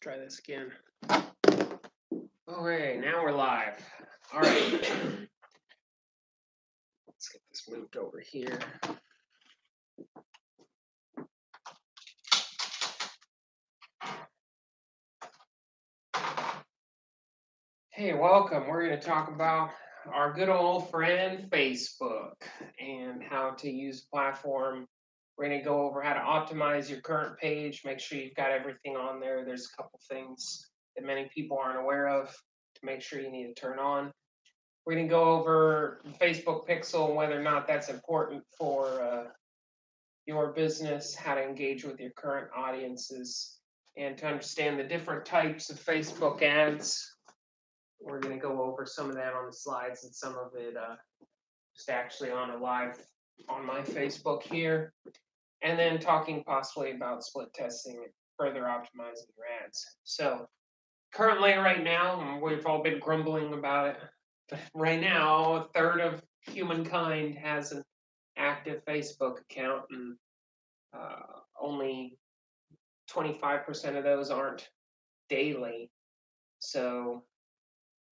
Try this again. Okay, now we're live. All right. Let's get this moved over here. Hey, welcome. We're going to talk about our good old friend Facebook and how to use the platform. We're going to go over how to optimize your current page, make sure you've got everything on there. There's a couple things that many people aren't aware of to make sure you need to turn on. We're going to go over the Facebook pixel and whether or not that's important for your business, how to engage with your current audiences, and to understand the different types of Facebook ads. We're going to go over some of that on the slides and some of it just actually on a live on my Facebook here. And then talking possibly about split testing and further optimizing your ads. So currently right now, we've all been grumbling about it, but right now, a third of humankind has an active Facebook account, and only 25% of those aren't daily. So,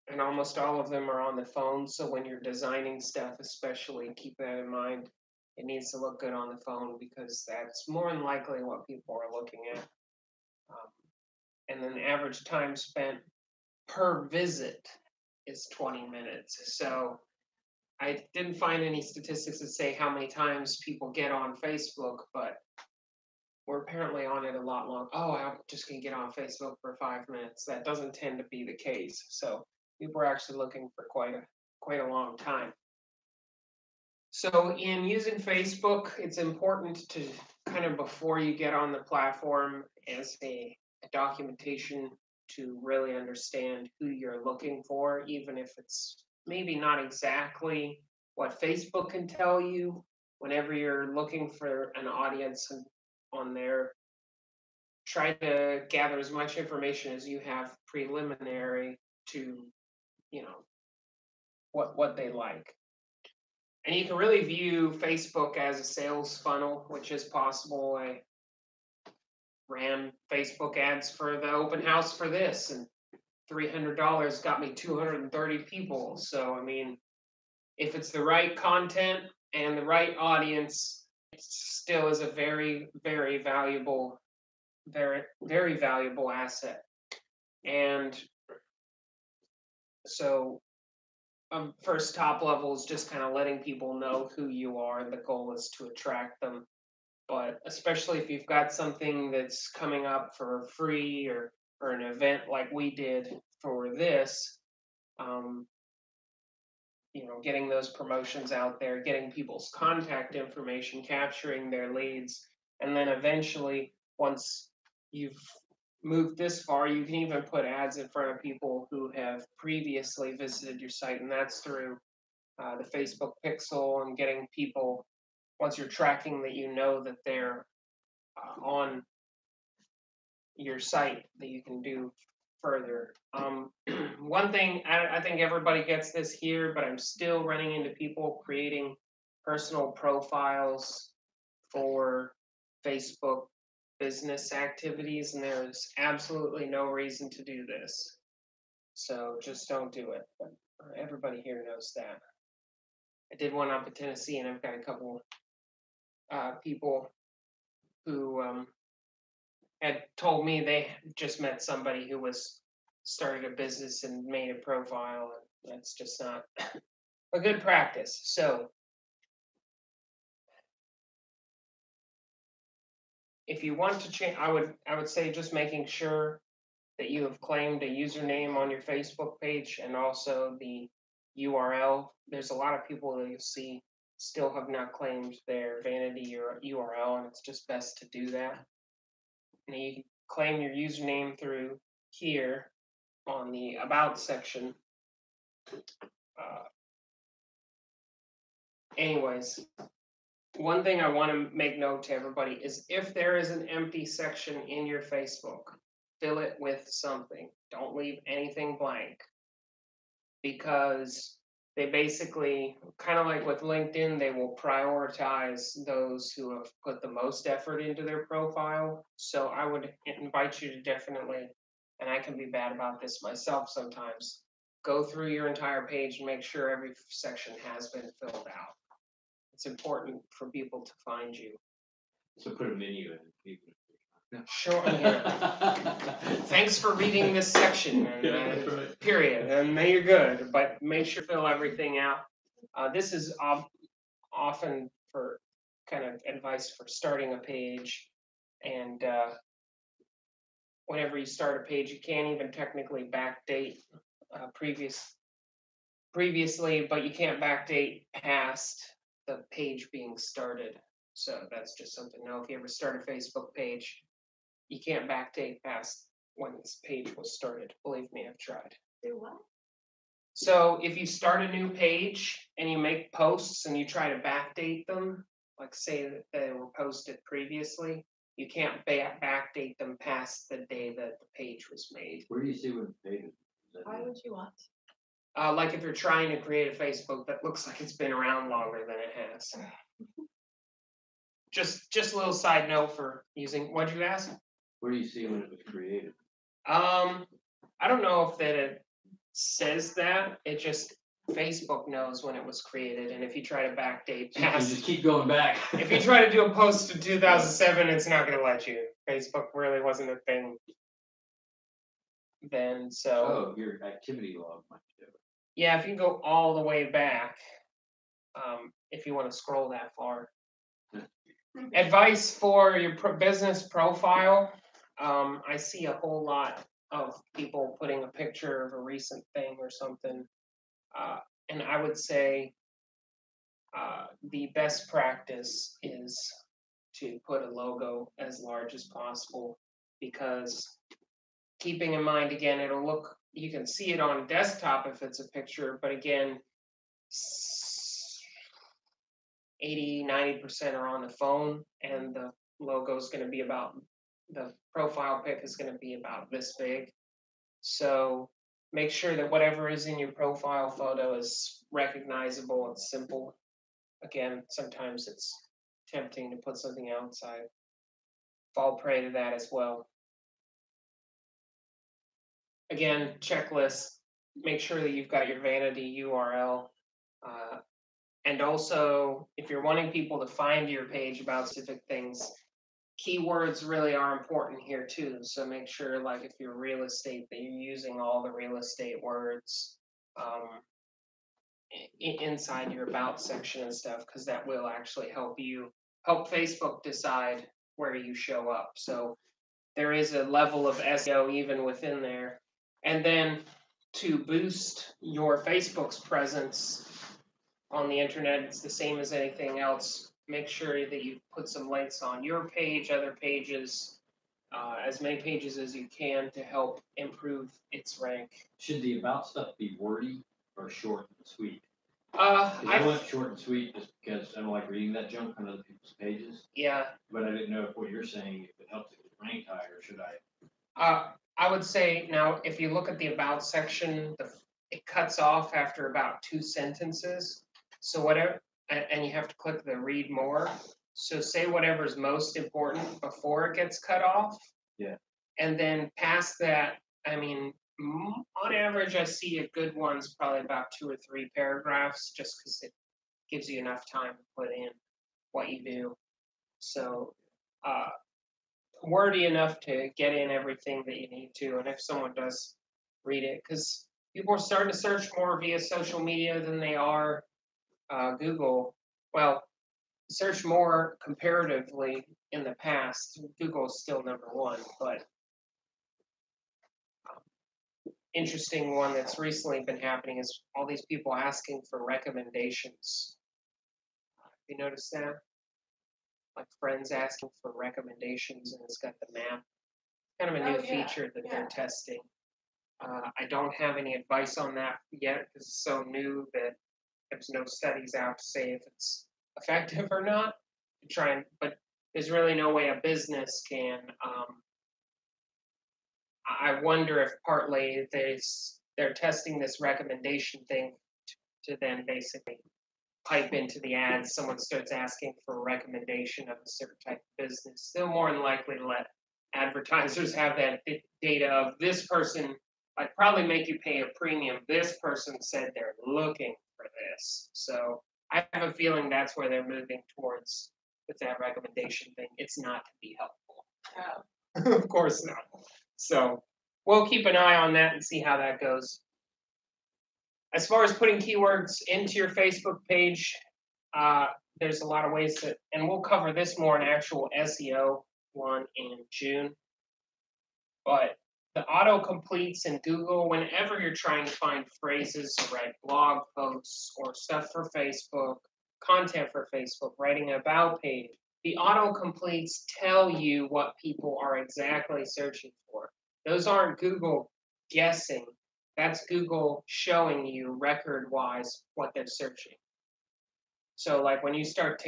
and almost all of them are on the phone. So when you're designing stuff, especially keep that in mind. It needs to look good on the phone because that's more than likely what people are looking at. And then the average time spent per visit is 20 minutes. So I didn't find any statistics that say how many times people get on Facebook, but we're apparently on it a lot longer. Oh, I'm just going to get on Facebook for 5 minutes. That doesn't tend to be the case. So people are actually looking for quite a long time. So in using Facebook, it's important to kind of before you get on the platform as a documentation to really understand who you're looking for, even if it's maybe not exactly what Facebook can tell you. Whenever you're looking for an audience on there, try to gather as much information as you have preliminary to, what they like. And you can really view Facebook as a sales funnel, which is possible. I ran Facebook ads for the open house for this, and $300 got me 230 people. So, I mean, if it's the right content and the right audience, it still is a very, very valuable, very valuable asset. And so first top level is just kind of letting people know who you are. The goal is to attract them. But especially if you've got something that's coming up for free or an event like we did for this, getting those promotions out there, getting people's contact information, capturing their leads, and then eventually, once you've moved this far, you can even put ads in front of people who have previously visited your site, and that's through the Facebook pixel and getting people, once you're tracking that you know that they're on your site, that you can do further. One thing, I think everybody gets this here, but I'm still running into people creating personal profiles for Facebook business activities, and there's absolutely no reason to do this. So just don't do it. But everybody here knows that. I did one up in Tennessee, and I've got a couple people who had told me they just met somebody who was started a business and made a profile, and that's just not a good practice. So if you want to change, I would say just making sure that you have claimed a username on your Facebook page and also the URL. There's a lot of people that you'll see still have not claimed their vanity or URL, and it's just best to do that. And you can claim your username through here on the About section. Anyways, one thing I want to make note to everybody is if there is an empty section in your Facebook, fill it with something. Don't leave anything blank, because they basically, kind of like with LinkedIn, they will prioritize those who have put the most effort into their profile. So I would invite you to definitely and I can be bad about this myself sometimes. Go through your entire page and make sure every section has been filled out. It's important for people to find you. So put a menu in. Sure. Yeah. Thanks for reading this section, and right. period, and then you're good. But make sure to fill everything out. This is often for kind of advice for starting a page, and whenever you start a page, you can't even technically backdate previously, but you can't backdate past the page being started. So that's just something to know. If you ever start a Facebook page, you can't backdate past when this page was started. Believe me, I've tried. Do what? So if you start a new page and you make posts and you try to backdate them, like say that they were posted previously, you can't backdate them past the day that the page was made. Where do you see when the page is? Why would you want? Like if you're trying to create a Facebook that looks like it's been around longer than it has. Just a little side note for using. What'd you ask? Where do you see when it was created? I don't know if that it says that. It just Facebook knows when it was created, and if you try to backdate You past, just keep going back. if you try to do a post in 2007, it's not going to let you. Facebook really wasn't a thing then, so Oh, your activity log might do it. yeah, if you go all the way back, if you want to scroll that far. Advice for your business profile. I see a whole lot of people putting a picture of a recent thing or something. And I would say the best practice is to put a logo as large as possible, because keeping in mind, again, it'll look, you can see it on desktop if it's a picture, but again, 80-90% are on the phone, and the logo is going to be about, the profile pic is going to be about this big. So make sure that whatever is in your profile photo is recognizable and simple. Again, sometimes it's tempting to put something outside. Fall prey to that as well. Again, checklist. Make sure that you've got your vanity URL. And also, if you're wanting people to find your page about specific things, keywords really are important here too. So make sure, like if you're real estate, that you're using all the real estate words inside your about section and stuff, because that will actually help Facebook decide where you show up. So there is a level of SEO even within there. And then to boost your Facebook's presence on the internet, it's the same as anything else. Make sure that you put some links on your page, other pages, as many pages as you can to help improve its rank. Should the about stuff be wordy or short and sweet? I want short and sweet just because I don't like reading that junk on other people's pages. Yeah. But I didn't know if what you're saying, if it helps it get ranked higher, or should I? I would say now, if you look at the about section, it cuts off after about 2 sentences. So whatever, and you have to click the read more. So say whatever's most important before it gets cut off. Yeah. And then past that, I mean, on average, I see a good one's probably about 2 or 3 paragraphs, just because it gives you enough time to put in what you do. So wordy enough to get in everything that you need to. And if someone does read it, because people are starting to search more via social media than they are Google. Well, search more comparatively in the past. Google is still #1, but interesting one that's recently been happening is all these people asking for recommendations. Have you noticed that? Like friends asking for recommendations, and it's got the map. Kind of a new feature that they're testing. I don't have any advice on that yet because it's so new that there's no studies out to say if it's effective or not. But there's really no way a business can. I wonder if partly they're testing this recommendation thing to then basically pipe into the ads. Someone starts asking for a recommendation of a certain type of business, they're more than likely to let advertisers have that data of this person, like probably make you pay a premium. This person said they're looking for this. So I have a feeling that's where they're moving towards with that recommendation thing. It's not to be helpful. Of course not. So we'll keep an eye on that and see how that goes. As far as putting keywords into your Facebook page, uh, there's a lot of ways that, and we'll cover this more in actual SEO one in June. But the auto completes in Google, whenever you're trying to find phrases to write blog posts or stuff for Facebook, content for Facebook, writing an about page, the auto completes tell you what people are exactly searching for. Those aren't Google guessing. That's Google showing you record wise what they're searching. So, like when you start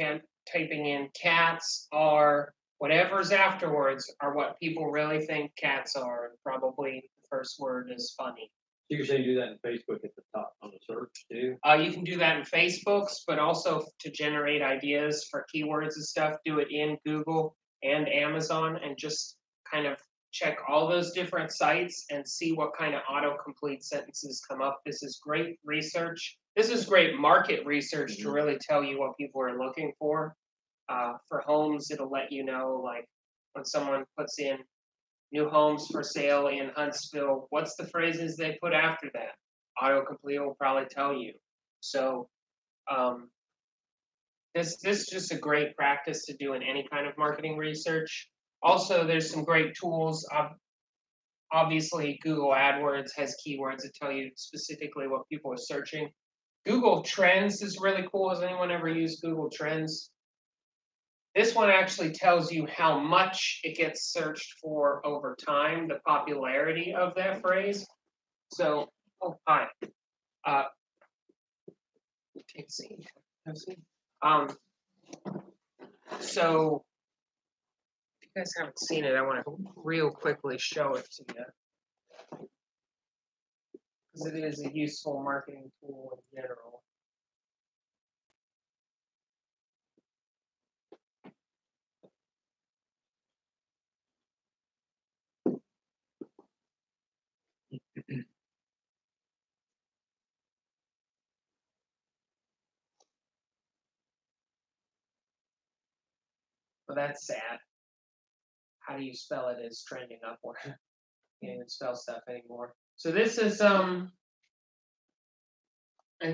typing in cats are whatever's afterwards are what people really think cats are. And probably the first word is funny. So you're saying do that in Facebook at the top on the search too? You can do that in Facebook's, but also to generate ideas for keywords and stuff, do it in Google and Amazon and just kind of check all those different sites and see what kind of autocomplete sentences come up. This is great research. This is great market research to really tell you what people are looking for. For homes, it'll let you know, like when someone puts in new homes for sale in Huntsville, what's the phrases they put after that? Autocomplete will probably tell you. So this is just a great practice to do in any kind of marketing research. Also, there's some great tools. Obviously, Google AdWords has keywords that tell you specifically what people are searching. Google Trends is really cool. Has anyone ever used Google Trends? This one actually tells you how much it gets searched for over time, the popularity of that phrase. So, oh, hi. Take a seat. Have a seat. So, if you guys haven't seen it, I want to real quickly show it to you. Because it is a useful marketing tool in general. Well, that's sad. How do you spell it is trending upward. You can't even spell stuff anymore. So this is and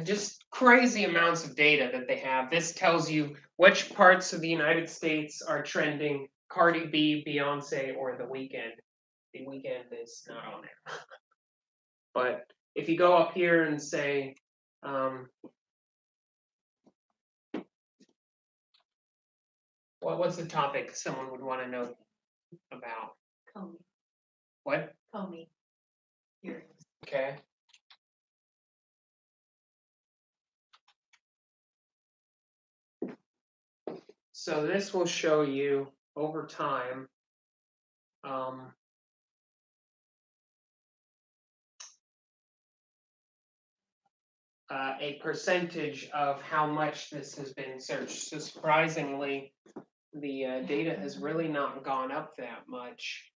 just crazy amounts of data that they have. This tells you which parts of the United States are trending Cardi B, Beyonce, or The Weeknd. The Weeknd is not on there. But if you go up here and say, what's the topic someone would want to know about? Comey. What? Comey. Here. Okay. So this will show you over time a percentage of how much this has been searched. So surprisingly, the data has really not gone up that much.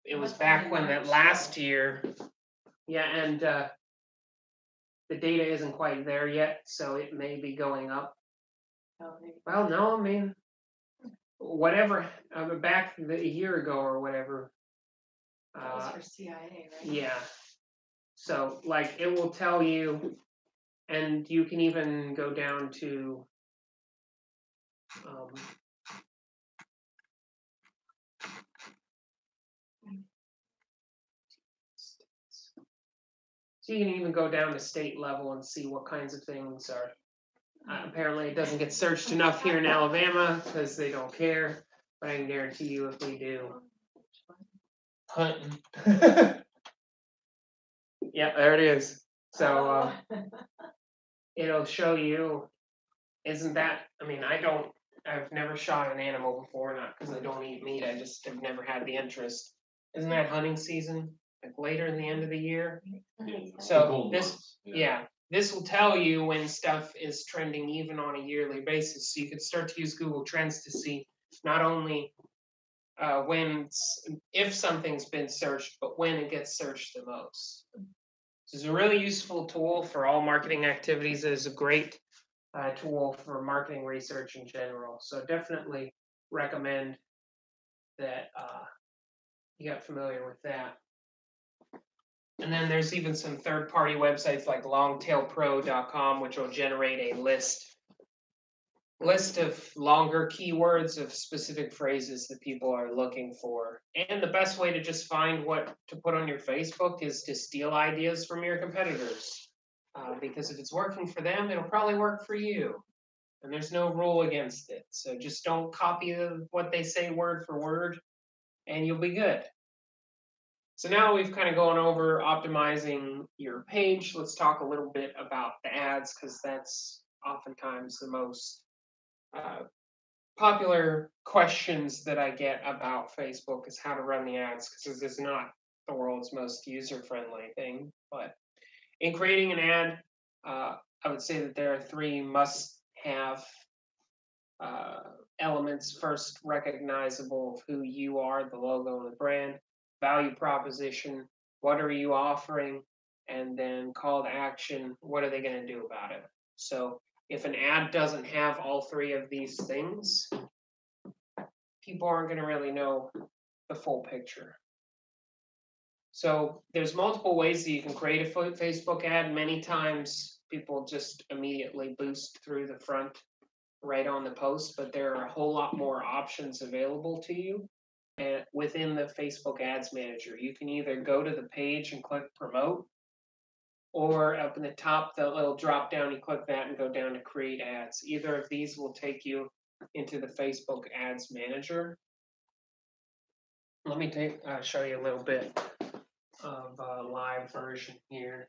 It was back when that last year, yeah, and the data isn't quite there yet, so it may be going up. Well, no, I mean, whatever, back a year ago or whatever. That was for CIA, right? Yeah. So, like, it will tell you, and you can even go down to so you can even go down to state level and see what kinds of things are. Apparently, it doesn't get searched enough here in Alabama because they don't care. But I can guarantee you, if we do, hunting. Yeah, there it is. So it'll show you. Isn't that? I mean, I've never shot an animal before, not because I don't eat meat. I just have never had the interest. Isn't that hunting season? Like later in the end of the year. So this, this will tell you when stuff is trending even on a yearly basis. So you can start to use Google Trends to see not only if something's been searched, but when it gets searched the most. This is a really useful tool for all marketing activities. It is a great tool for marketing research in general. So definitely recommend that you get familiar with that. And then there's even some third-party websites like longtailpro.com, which will generate a list of longer keywords of specific phrases that people are looking for. And the best way to just find what to put on your Facebook is to steal ideas from your competitors. Because if it's working for them, it'll probably work for you. And there's no rule against it. So just don't copy what they say word for word, and you'll be good. So now we've kind of gone over optimizing your page. Let's talk a little bit about the ads, because that's oftentimes the most popular questions that I get about Facebook is how to run the ads, because this is not the world's most user-friendly thing. But in creating an ad, I would say that there are 3 must-have elements. First, recognizable of who you are, the logo and the brand. Value proposition, what are you offering? And then call to action, what are they going to do about it? So if an ad doesn't have all 3 of these things, people aren't going to really know the full picture. So there's multiple ways that you can create a Facebook ad. Many times people just immediately boost through the front right on the post, but there are a whole lot more options available to you within the Facebook Ads Manager. You can either go to the page and click promote, or up in the top, the little drop down, you click that and go down to create ads. Either of these will take you into the Facebook Ads Manager. Let me show you a little bit of a live version here.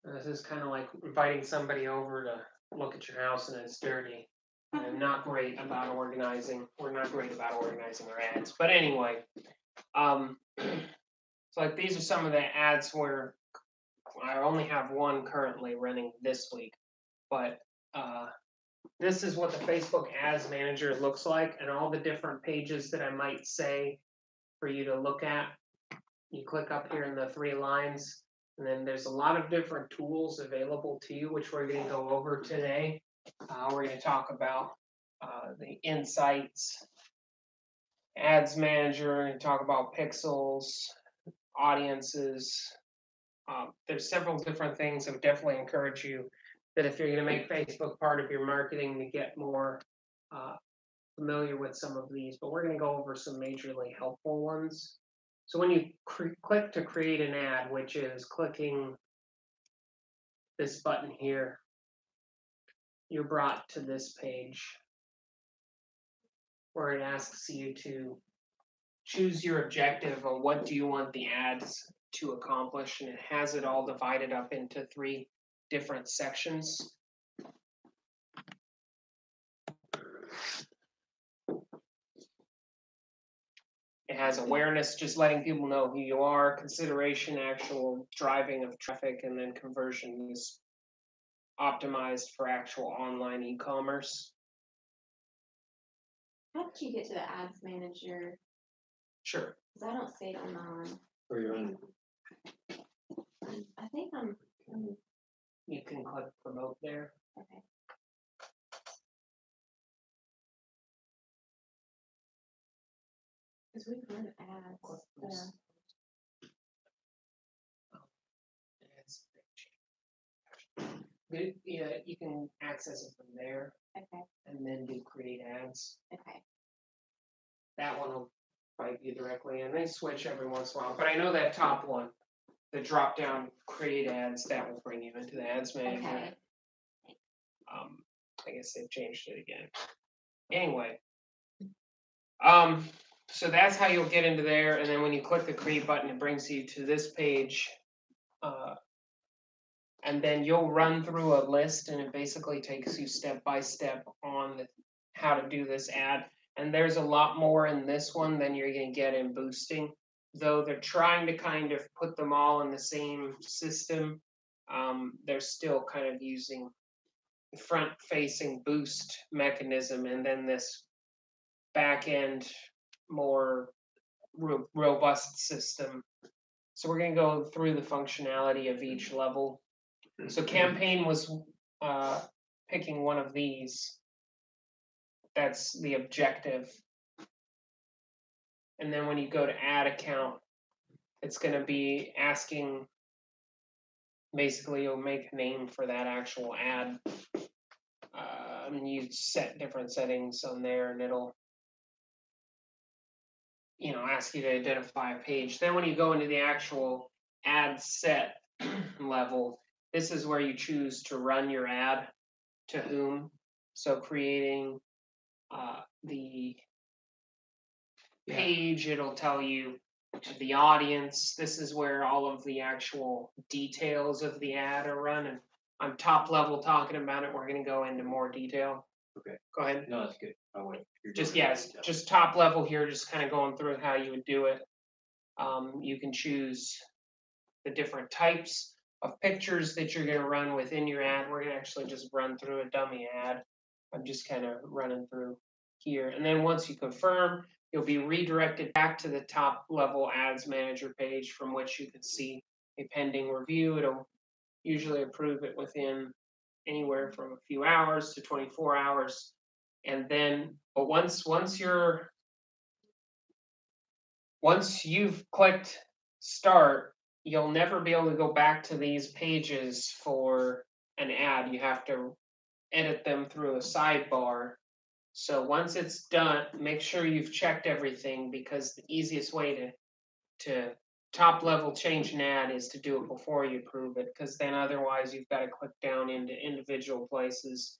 This is kind of like inviting somebody over to look at your house and it's dirty. I'm not great about organizing. We're not great about organizing our ads. But anyway, so like these are some of the ads where I only have one currently running this week. But this is what the Facebook Ads Manager looks like, and all the different pages that I might say for you to look at. You click up here in the 3 lines, and then there's a lot of different tools available to you, which we're going to go over today. We're going to talk about the Insights, Ads Manager, and talk about pixels, audiences. There's several different things. I would definitely encourage you that if you're going to make Facebook part of your marketing, to get more familiar with some of these. But we're going to go over some majorly helpful ones. So when you click to create an ad, which is clicking this button here, you're brought to this page where it asks you to choose your objective on what do you want the ads to accomplish, and it has it all divided up into 3 different sections. It has awareness, just letting people know who you are, consideration, actual driving of traffic, and then conversion is optimized for actual online e-commerce. How did you get to the ads manager? Sure. Because I don't see it on mine. Where you're on. I think I'm You can click promote there. okay. Because we run ads. Yeah, you can access it from there Okay. and then do create ads. Okay. That one will bite you directly, and they switch every once in a while. But I know that top one, the drop down create ads, that will bring you into the ads manager. Okay. I guess they've changed it again. Anyway, so that's how you'll get into there, and then when you click the create button, it brings you to this page, and then you'll run through a list, and it basically takes you step by step on how to do this ad. And there's a lot more in this one than you're going to get in boosting, though they're trying to kind of put them all in the same system. they're still kind of using the front-facing boost mechanism, and then this back-end more robust system. So we're going to go through the functionality of each level. So campaign was picking one of these. That's the objective. And then when you go to add account, it's going to be asking, basically you'll make a name for that actual ad. And you set different settings on there, and it'll ask you to identify a page. Then when you go into the actual ad set level, this is where you choose to run your ad to whom. So creating the page, it'll tell you the audience. This is where all of the actual details of the ad are run. And I'm top level talking about it. We're going to go into more detail. Okay. Go ahead. No, that's good. Just top level here, just kind of going through how you would do it. You can choose the different types of pictures that you're going to run within your ad. We're going to actually just run through a dummy ad. I'm just kind of running through here. And then once you confirm, you'll be redirected back to the top level ads manager page from which you can see a pending review. It'll usually approve it within anywhere from a few hours to 24 hours. And then, but once you've clicked start, you'll never be able to go back to these pages for an ad. You have to edit them through a sidebar. So once it's done, make sure you've checked everything, because the easiest way to top level change an ad is to do it before you approve it, because then otherwise you've got to click down into individual places.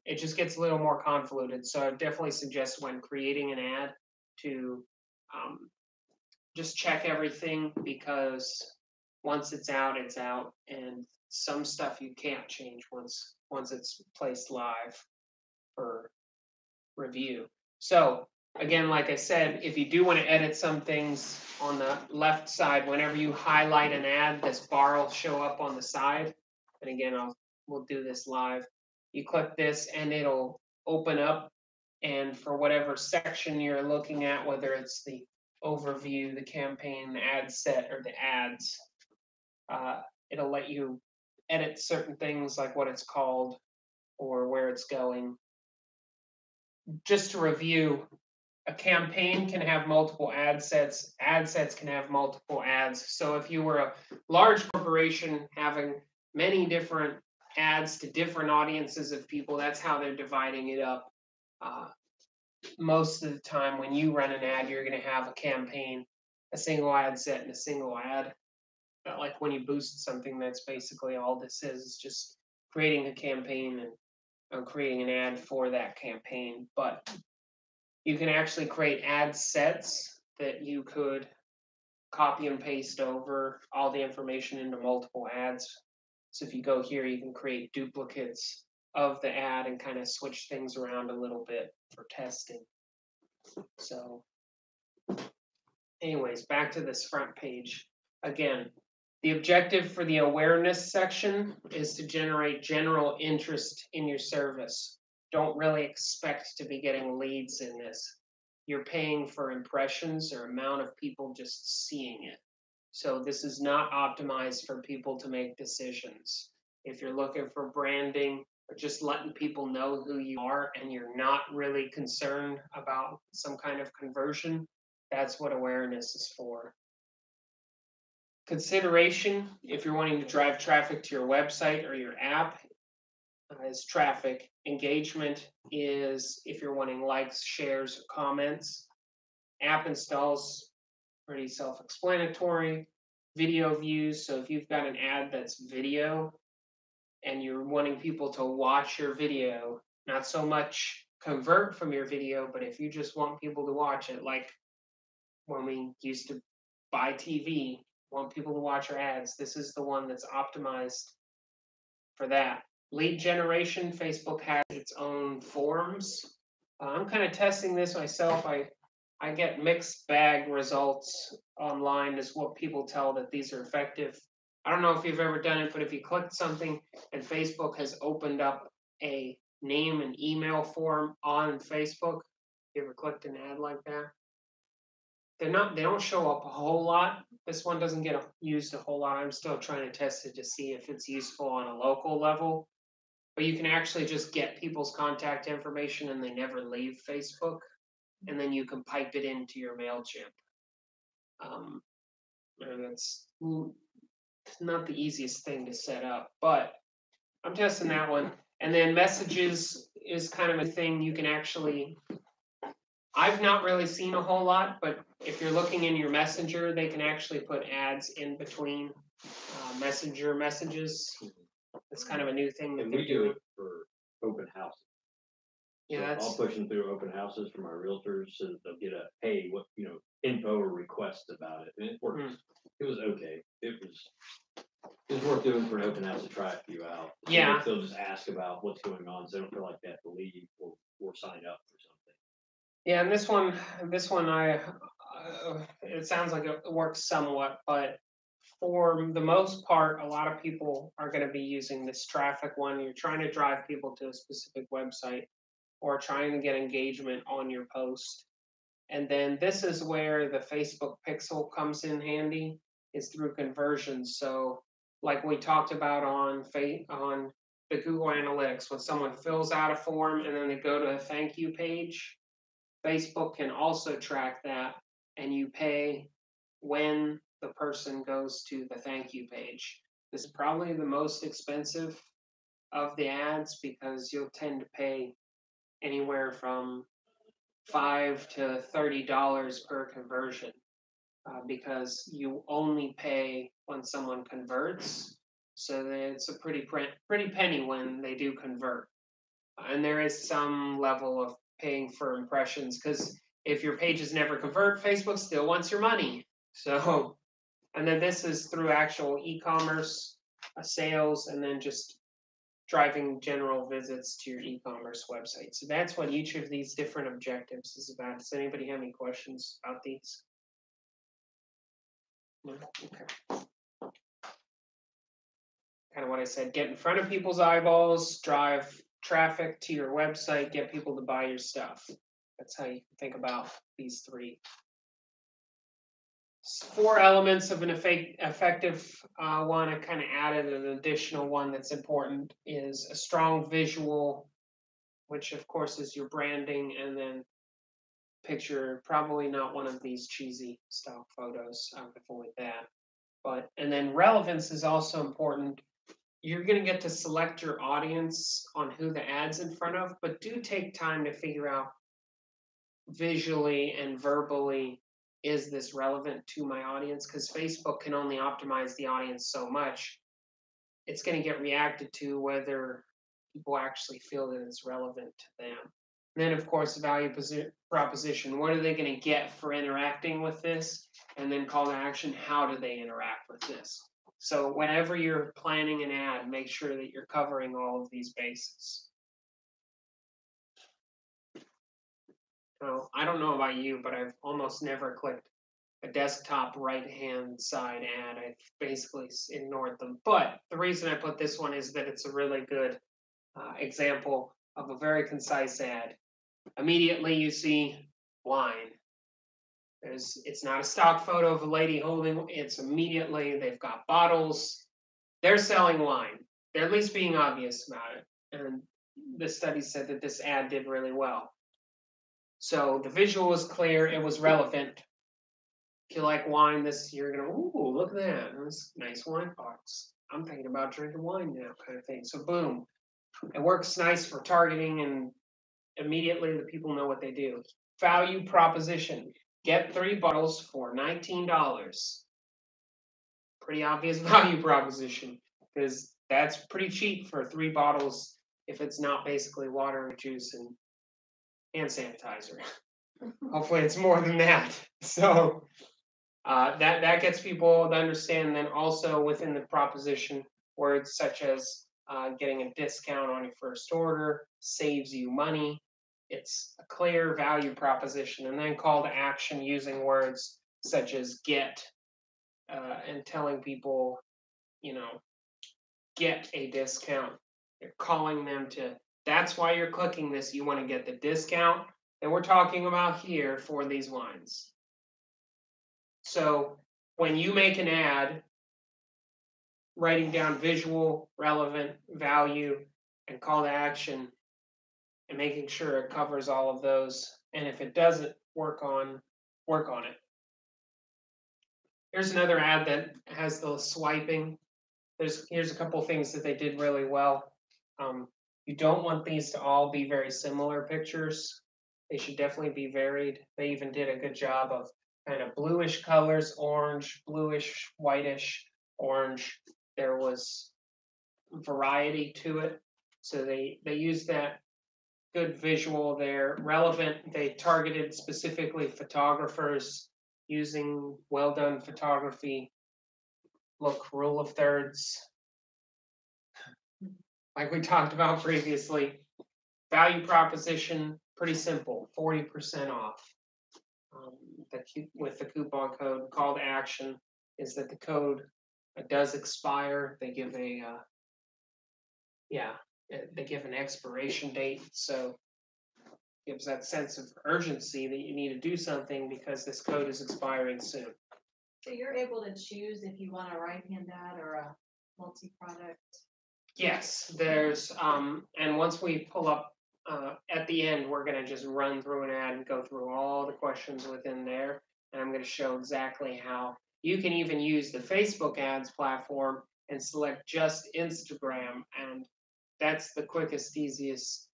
It just gets a little more convoluted. So I definitely suggest when creating an ad to just check everything, because once it's out, and some stuff you can't change once it's placed live for review. So again, like I said, if you do want to edit some things on the left side, whenever you highlight an ad, this bar will show up on the side. And again, we'll do this live. You click this and it'll open up, and for whatever section you're looking at, whether it's the overview, the campaign, the ad set, or the ads, it'll let you edit certain things like what it's called or where it's going. Just to review, a campaign can have multiple ad sets. Ad sets can have multiple ads. So if you were a large corporation having many different ads to different audiences of people, that's how they're dividing it up. Most of the time when you run an ad, you're going to have a campaign, a single ad set, and a single ad. Not like when you boost something, that's basically all this is just creating a campaign and creating an ad for that campaign. But you can actually create ad sets that you could copy and paste over all the information into multiple ads. So if you go here, you can create duplicates of the ad and kind of switch things around a little bit for testing. So anyways, back to this front page. Again, the objective for the awareness section is to generate general interest in your service. Don't really expect to be getting leads in this. You're paying for impressions or amount of people just seeing it. So this is not optimized for people to make decisions. If you're looking for branding or just letting people know who you are and you're not really concerned about some kind of conversion, that's what awareness is for. Consideration, if you're wanting to drive traffic to your website or your app, is traffic. Engagement is if you're wanting likes, shares, or comments. App installs, pretty self-explanatory. Video views, so if you've got an ad that's video and you're wanting people to watch your video, not so much convert from your video, but if you just want people to watch it, like when we used to buy TV, want people to watch our ads, this is the one that's optimized for that. Lead generation, Facebook has its own forms. I'm kind of testing this myself. I get mixed bag results online as what people tell that these are effective. I don't know if you've ever done it, but if you click something and Facebook has opened up a name and email form on Facebook, you ever clicked an ad like that? They don't show up a whole lot. This one doesn't get used a whole lot. I'm still trying to test it to see if it's useful on a local level. But you can actually just get people's contact information and they never leave Facebook. And then you can pipe it into your MailChimp. And it's not the easiest thing to set up, but I'm testing that one. And then messages is kind of a thing you can actually, I've not really seen a whole lot, but if you're looking in your messenger, they can actually put ads in between messenger messages. It's kind of a new thing that And they're we do doing. it for open houses. Yeah, So I'll that's, push them through open houses from our realtors so that they'll get a, hey, what, info or requests about it. And it works. It was okay. It was worth doing for an open house to try a few out. So Yeah. They'll just ask about what's going on, so they don't feel like they have to leave or sign up for something. yeah, and this one, it sounds like it works somewhat, but for the most part, a lot of people are going to be using this traffic one. You're trying to drive people to a specific website or trying to get engagement on your post. And then this is where the Facebook pixel comes in handy, is through conversions. So like we talked about on the Google Analytics, when someone fills out a form and then they go to a thank you page, Facebook can also track that and you pay when the person goes to the thank you page. This is probably the most expensive of the ads because you'll tend to pay anywhere from $5 to $30 per conversion because you only pay when someone converts. So that it's a pretty penny when they do convert. And there is some level of paying for impressions because if your pages never convert, Facebook still wants your money. So, and then this is through actual e-commerce sales and then just driving general visits to your e-commerce website. So that's what each of these different objectives is about. Does anybody have any questions about these? No? Okay. Kind of what I said, get in front of people's eyeballs, drive traffic to your website, get people to buy your stuff. That's how you can think about these three. 4 elements of an effective one. I kind of added an additional one that's important is a strong visual, which of course is your branding, and then picture, probably not one of these cheesy stock photos. I would avoid that. And then relevance is also important. You're going to get to select your audience on who the ad's in front of, but do take time to figure out visually and verbally, is this relevant to my audience? Because Facebook can only optimize the audience so much. It's going to get reacted to whether people actually feel that it's relevant to them. And then, of course, value proposition. What are they going to get for interacting with this? And then call to action. How do they interact with this? So whenever you're planning an ad, make sure that you're covering all of these bases. Now, I don't know about you, but I've almost never clicked a desktop right-hand side ad. I've basically ignored them. But the reason I put this one is that it's a really good example of a very concise ad. Immediately you see wine. It's not a stock photo of a lady holding, it's immediately, they've got bottles. They're selling wine. They're at least being obvious about it. And the study said that this ad did really well. So the visual was clear, it was relevant. If you like wine, you're gonna, ooh, look at that. That's a nice wine box. I'm thinking about drinking wine now, kind of thing. So boom. It works nice for targeting, and immediately the people know what they do. Value proposition. Get 3 bottles for $19. Pretty obvious value proposition, because that's pretty cheap for 3 bottles if it's not basically water and juice and hand sanitizer. Hopefully it's more than that. So that gets people to understand. Then also within the proposition, words such as getting a discount on your first order, saves you money. It's a clear value proposition. And then call to action using words such as get and telling people get a discount. You're calling them to, that's why you're clicking this. You want to get the discount that we're talking about here for these wines. So when you make an ad, writing down visual, relevant, value, and call to action, and making sure it covers all of those. And if it doesn't, work on it. Here's another ad that has the swiping. Here's a couple things that they did really well. You don't want these to all be very similar pictures. They should definitely be varied. They even did a good job of kind of bluish colors, orange, bluish, whitish, orange. There was variety to it. So they used that good visual there. Relevant, they targeted specifically photographers using well done photography. Look, rule of thirds, like we talked about previously. Value proposition, pretty simple, 40% off. With the coupon code. Call to action is that the code does expire. They give they give an expiration date, so gives that sense of urgency that you need to do something because this code is expiring soon. So you're able to choose if you want a right-hand ad or a multi-product? Yes, there's, and once we pull up, at the end, we're gonna just run through an ad and go through all the questions within there. And I'm gonna show exactly how you can even use the Facebook ads platform and select just Instagram. And that's the quickest, easiest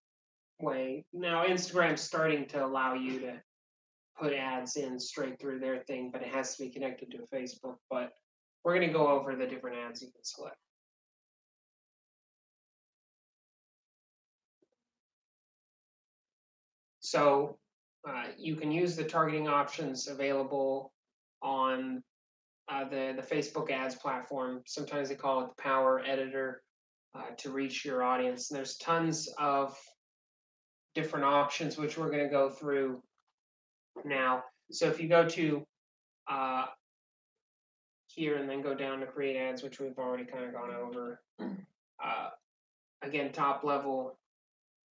way. Now, Instagram's starting to allow you to put ads in straight through their thing, but it has to be connected to Facebook. But we're gonna go over the different ads you can select. So you can use the targeting options available on the Facebook ads platform. Sometimes they call it the Power Editor to reach your audience. And there's tons of different options, which we're going to go through now. So if you go to here and then go down to create ads, which we've already kind of gone over. Again, top level.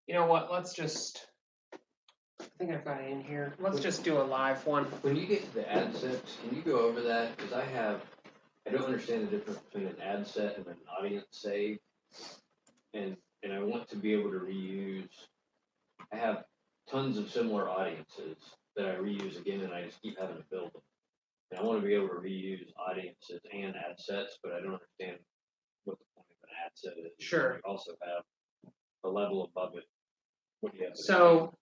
You know what? Let's just, I think I've got it in here. Let's just do a live one. When you get to the ad sets, can you go over that? Because I don't understand the difference between an ad set and an audience save. And I want to be able to reuse. I have tons of similar audiences that I reuse again, and I just keep having to build them. And I want to be able to reuse audiences and ad sets, but I don't understand what the point of an ad set is. Sure. You also have a level above it. What do you have? So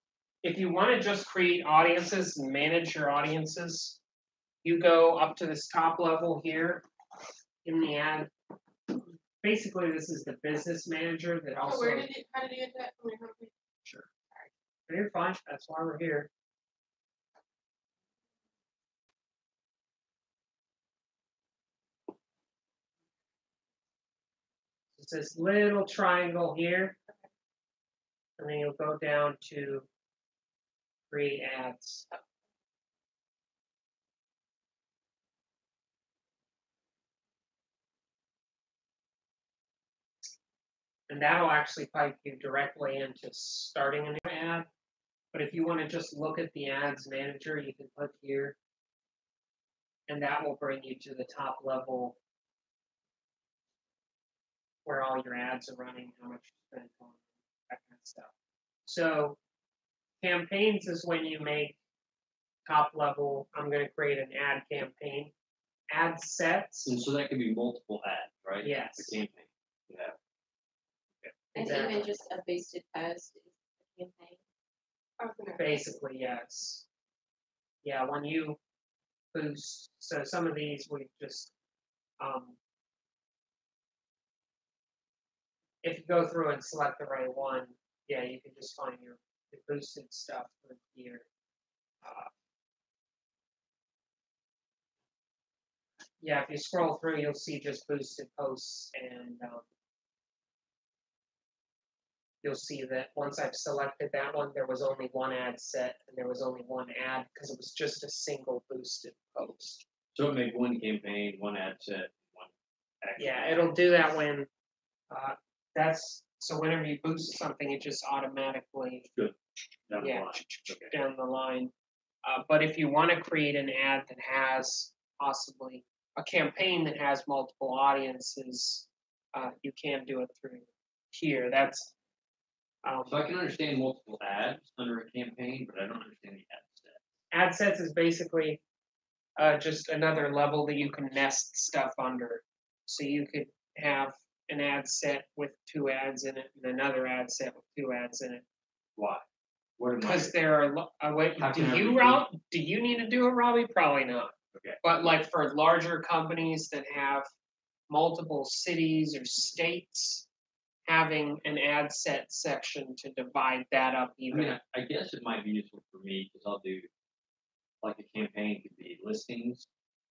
if you want to just create audiences and manage your audiences, you go up to this top level here in the ad. Basically, this is the business manager that also. How did you get that from your homepage? Sure. You're fine. That's why we're here. It's this little triangle here, and then you'll go down to create ads. And that'll actually pipe you directly into starting a new ad. But if you want to just look at the ads manager, you can click here. And that will bring you to the top level where all your ads are running, how much you spend on that kind of stuff. So campaigns is when you make top level, I'm going to create an ad campaign. Ad sets. And so that could be multiple ads, right? Yes. The campaign. Yeah. And Exactly. even just a boosted post is a campaign. Basically, yes. Yeah, when you boost, so some of these we just, if you go through and select the right one, yeah, you can just find your boosted stuff from here. Yeah, if you scroll through, you'll see just boosted posts, and you'll see that once I've selected that one, there was only one ad set, and there was only one ad because it was just a single boosted post. So it made one campaign, one ad set, one actually. Yeah, it'll do that when, so whenever you boost something, it just automatically, Down the yeah, line. Okay. down the line. But if you wanna create an ad that has possibly a campaign that has multiple audiences, you can do it through here. That's, So I can understand multiple ads under a campaign, but I don't understand the ad set. ad sets is basically, just another level that you can nest stuff under. So you could have an ad set with 2 ads in it and another ad set with 2 ads in it. Why? What am I? Because there are, wait, How do can I you, recoup? do you need to do it, Robbie? Probably not. Okay. But like for larger companies that have multiple cities or states, having an ad set section to divide that up I mean, even. I guess it might be useful for me because I'll do, like a campaign could be listings,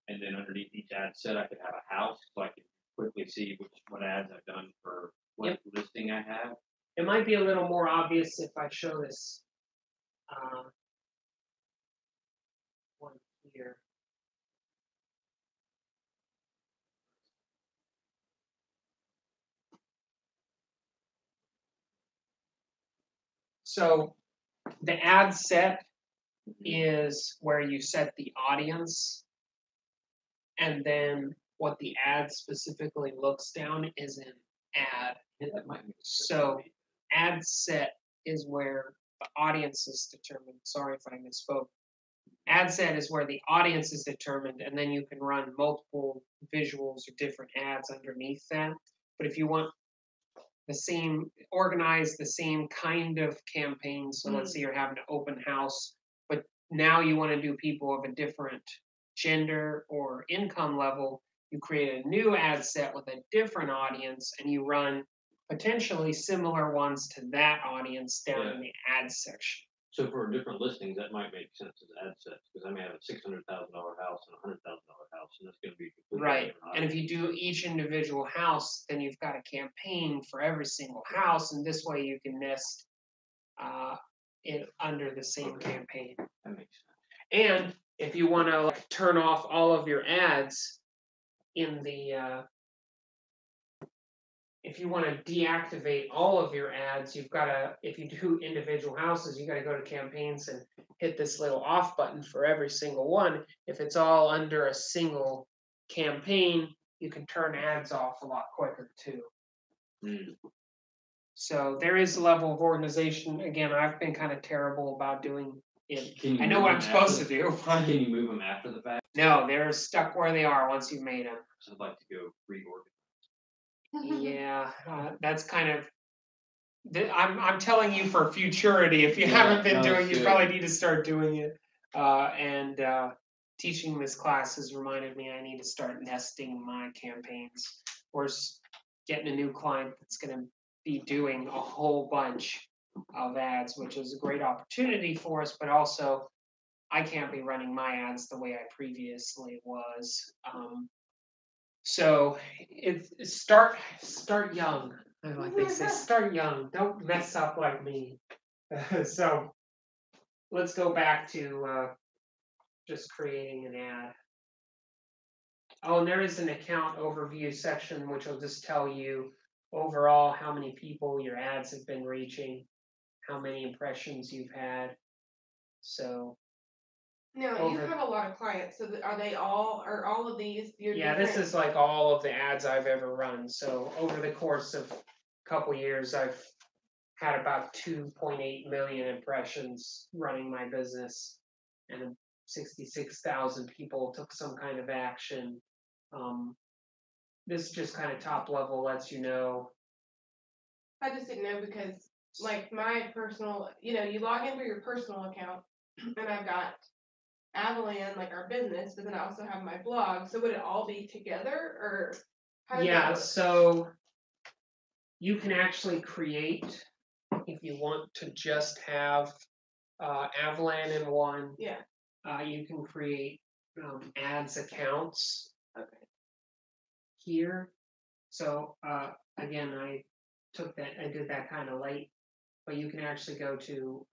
and then underneath each ad set, I could have a house, so I could quickly see what ads I've done for what listing I have. It might be a little more obvious if I show this, one here. So the ad set is where you set the audience. And then what the ad specifically looks down is an ad. Yeah, that might make sense. So ad set is where the audience is determined. Sorry if I misspoke. Ad set is where the audience is determined, and then you can run multiple visuals or different ads underneath that. But if you want the same, organize the same kind of campaign, so let's say you're having an open house, but now you want to do people of a different gender or income level, you create a new ad set with a different audience and you run potentially similar ones to that audience down in the ad section. So for different listings, that might make sense as ad sets, because I may have a $600,000 house and a $100,000 house, and that's gonna be completely Right, different and if audience. you do each individual house, then you've got a campaign for every single house, and this way you can nest it under the same campaign. That makes sense. And if you want to like turn off all of your ads in the, if you want to deactivate all of your ads, you've got to, if you do individual houses, you got to go to campaigns and hit this little off button for every single one. If it's all under a single campaign, you can turn ads off a lot quicker too. Mm. So there is a level of organization. Again, I've been kind of terrible about doing it. Can you I know move what them I'm supposed after to do. Can you move them after the fact? No, they're stuck where they are once you've made them. So I'd like to go reorganize. Yeah, that's kind of. I'm telling you for futurity. If you Yeah, haven't been no, doing, it's you good. probably need to start doing it. And teaching this class has reminded me I need to start nesting my campaigns. Or getting a new client that's going to be doing a whole bunch of ads, which is a great opportunity for us. But also, I can't be running my ads the way I previously was. So start young. Like they say, start young. Don't mess up like me. So let's go back to just creating an ad. Oh, and there is an account overview section which will just tell you overall how many people your ads have been reaching, how many impressions you've had. So Now, you Over- have a lot of clients, so are all of these your yeah, this different? is like all of the ads I've ever run. So over the course of a couple years, I've had about 2.8 million impressions running my business, and 66,000 people took some kind of action. This just kind of top level lets you know. I just didn't know because, like, my personal, you log in through your personal account, and I've got Avalan, like our business, but then I also have my blog. So would it all be together, or how does that Yeah, work? so you can actually create, if you want to just have Avalan in one, Yeah. you can create ads accounts Okay. here. So again, I did that kind of late, but you can actually go to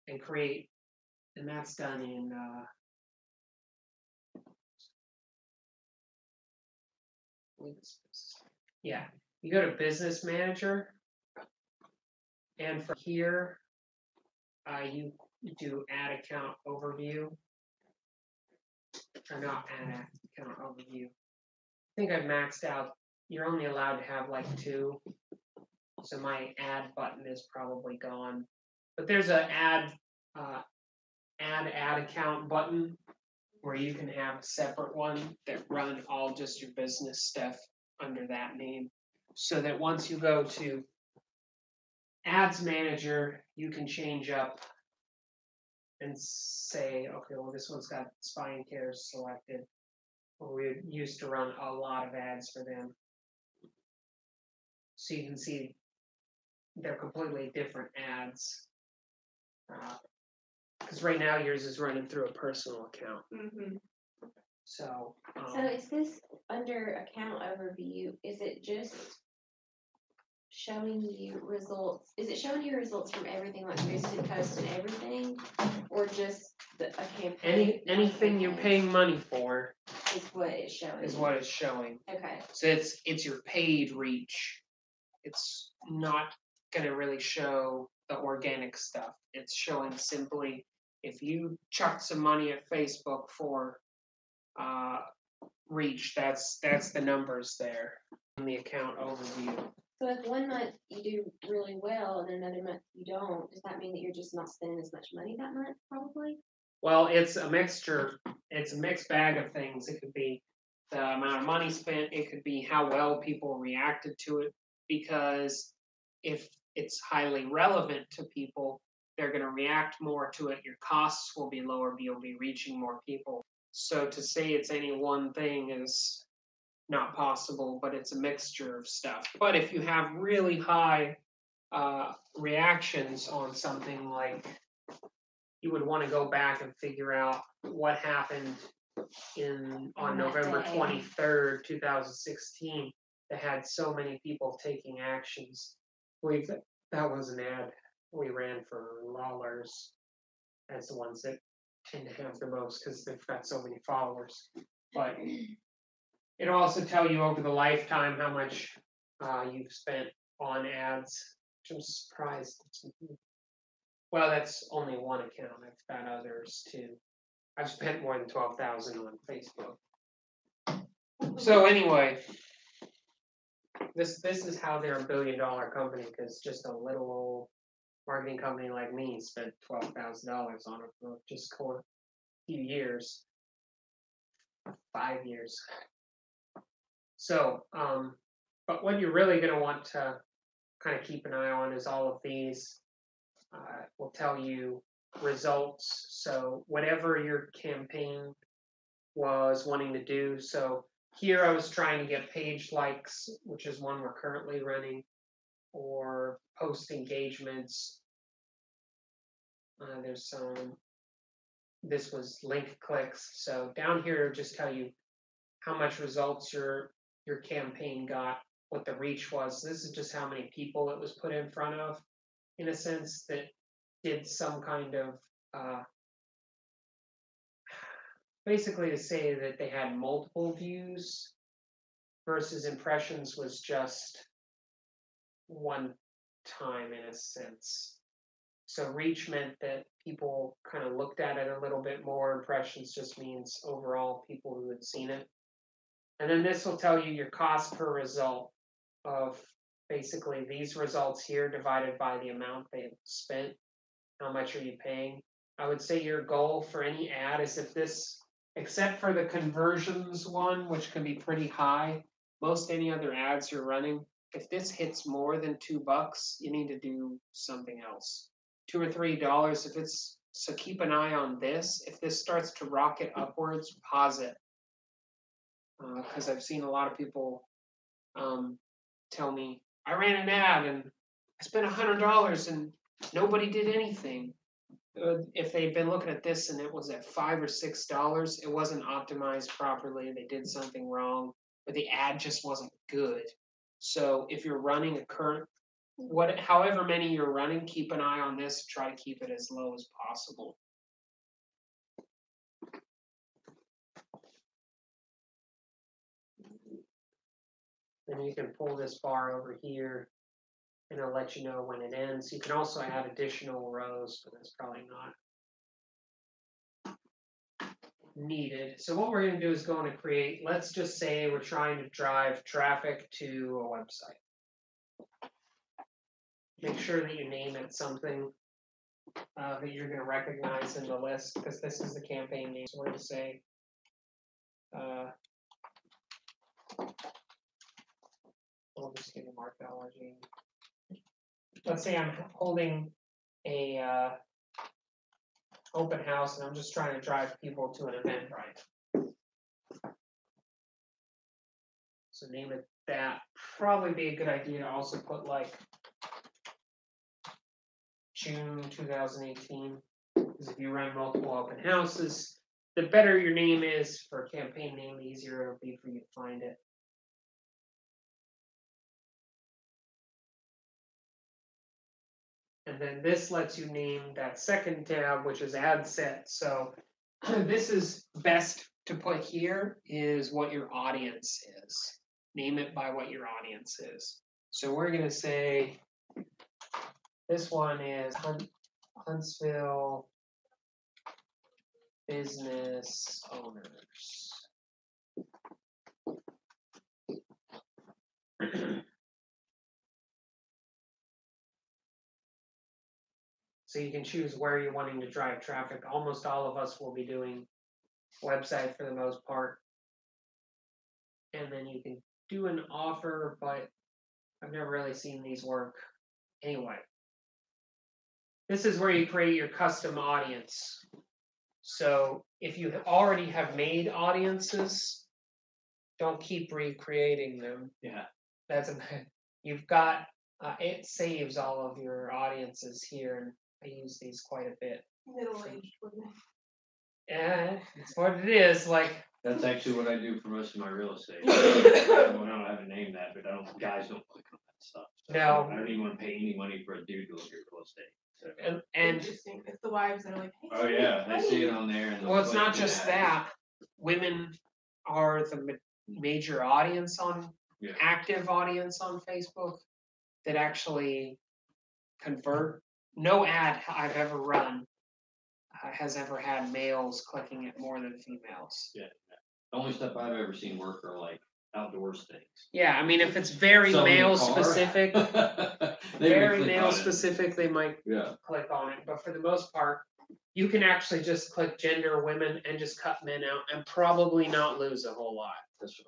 and create, and that's done in Yeah, you go to Business Manager, and from here, you do Add Account Overview, or not Add Account Overview. I think I've maxed out. You're only allowed to have like 2, so my Add button is probably gone. But there's a Add Account button where you can have a separate one that run all just your business stuff under that name. So that once you go to Ads Manager, you can change up and say, okay, well, this one's got spine care selected. Well, we used to run a lot of ads for them. So you can see they're completely different ads. Because right now yours is running through a personal account. Mm-hmm. So, So is this under account overview, is it just showing you results? Is it showing you results from everything like boosted posts and everything? Or just a campaign? anything you're paying money for Is what it's showing. is what it's showing. Okay. So it's your paid reach. It's not gonna really show the organic stuff. It's showing simply if you chuck some money at Facebook for reach, that's the numbers there in the account overview. So if one month you do really well and then another month you don't, does that mean that you're just not spending as much money that month, probably? Well, it's a mixture. It's a mixed bag of things. It could be the amount of money spent. It could be how well people reacted to it. Because if it's highly relevant to people, they're going to react more to it. Your costs will be lower, but you'll be reaching more people. So to say it's any one thing is not possible, but it's a mixture of stuff. But if you have really high reactions on something, like you would want to go back and figure out what happened on On that November day. 23rd, 2016, that had so many people taking actions. That was an ad we ran for Lawlers as the ones that tend to have the most because they've got so many followers. But it'll also tell you over the lifetime how much you've spent on ads, which I'm surprised. Well, that's only one account. I've got others too. I've spent more than 12,000 on Facebook. So anyway, this is how they're a $1 billion company, because just a little old marketing company like me spent $12,000 on it for just a few years, 5 years. So, but what you're really going to want to kind of keep an eye on is all of these. Will tell you results. So whatever your campaign was wanting to do. So here I was trying to get page likes, which is one we're currently running, or post engagements. There's some, this was link clicks. So down here, just tell you how much results your campaign got, what the reach was. This is just how many people it was put in front of, in a sense, that did some kind of, basically to say that they had multiple views versus impressions was just one time, in a sense. So reach meant that people kind of looked at it a little bit more. Impressions just means overall people who had seen it. And then this will tell you your cost per result of basically these results here divided by the amount they spent. How much are you paying? I would say your goal for any ad is if this, except for the conversions one, which can be pretty high, most any other ads you're running, if this hits more than $2, you need to do something else. $2 or $3 if it's, so keep an eye on this. If this starts to rocket upwards, pause it. Because I've seen a lot of people tell me, I ran an ad and I spent $100 and nobody did anything. If they'd been looking at this and it was at $5 or $6, it wasn't optimized properly. They did something wrong, or the ad just wasn't good. So if you're running a current, however many you're running, keep an eye on this. Try to keep it as low as possible. Then you can pull this bar over here and it'll let you know when it ends. You can also add additional rows, but that's probably not needed. So what we're going to do is go into create. Let's just say we're trying to drive traffic to a website. Make sure that you name it something that you're going to recognize in the list, because this is the campaign name. So we're going to say, we'll just give a Marketology. Let's say I'm holding a open house and I'm just trying to drive people to an Eventbrite. So name it that. Probably be a good idea to also put like June 2018, because if you run multiple open houses, the better your name is for a campaign name, the easier it'll be for you to find it. And then this lets you name that second tab, which is ad set. So this is best to put here is what your audience is. Name it by what your audience is. So we're going to say this one is Huntsville business owners. So you can choose where you're wanting to drive traffic. Almost all of us will be doing website for the most part. And then you can do an offer, but I've never really seen these work anyway. This is where you create your custom audience. So if you already have made audiences, don't keep recreating them. Yeah. You've got, it saves all of your audiences here, and I use these quite a bit. Middle-aged women. Yeah, it's what it is. Like, That's actually what I do for most of my real estate. I don't have to name that, but guys don't click on that stuff. So No. I don't even want to pay any money for a dude to look at real estate. So. and Interesting. It's the wives that are like, hey, Oh yeah, they see it on there. And well, it's they'll not click just ads. that. Women are the major audience on active audience on Facebook that actually convert. No ad I've ever run has ever had males clicking it more than females. Yeah. The only stuff I've ever seen work are like outdoors things. Yeah, I mean, if it's very male specific, they might click on it. But for the most part, you can actually just click gender, women, and just cut men out, and probably not lose a whole lot. That's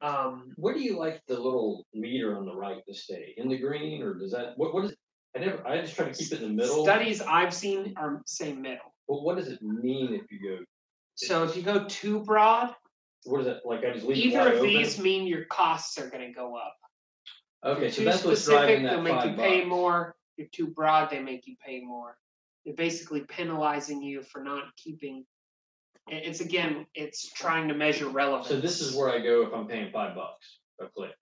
right. Where do you like the little meter on the right to stay? In the green, or does that what is it? I just try to keep it in the middle. Studies I've seen are say middle. But what does it mean if you go? So if you go too broad, what is it like? I just leave either it of wide these open? mean your costs are going to go up. Okay, if so you're that's too what's specific, driving that they'll make you $5. pay more. If you're too broad, they make you pay more. They're basically penalizing you for not keeping. It's trying to measure relevance. So this is where I go if I'm paying $5 a click.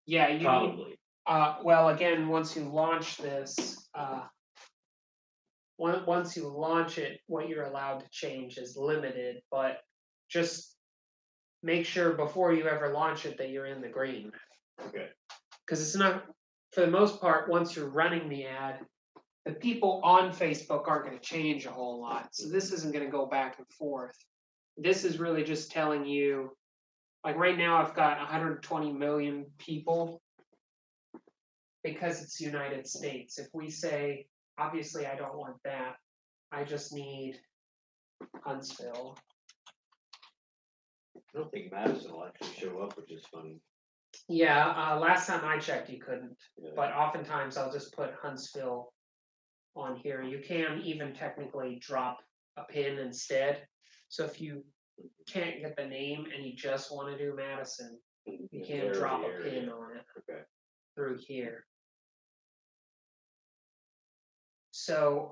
Yeah, you probably. Well, again, once you launch this, once you launch it, what you're allowed to change is limited. But just make sure before you ever launch it that you're in the green. Okay. Because it's not, for the most part, once you're running the ad, the people on Facebook aren't going to change a whole lot. So this isn't going to go back and forth. This is really just telling you, like right now I've got 120 million people because it's United States. If we say, obviously I don't want that, I just need Huntsville. I don't think Madison will actually show up, which is funny. Yeah, last time I checked you couldn't, Yeah. but oftentimes I'll just put Huntsville on here. You can even technically drop a pin instead. So if you can't get the name and you just want to do Madison, you can drop a pin on it through here. So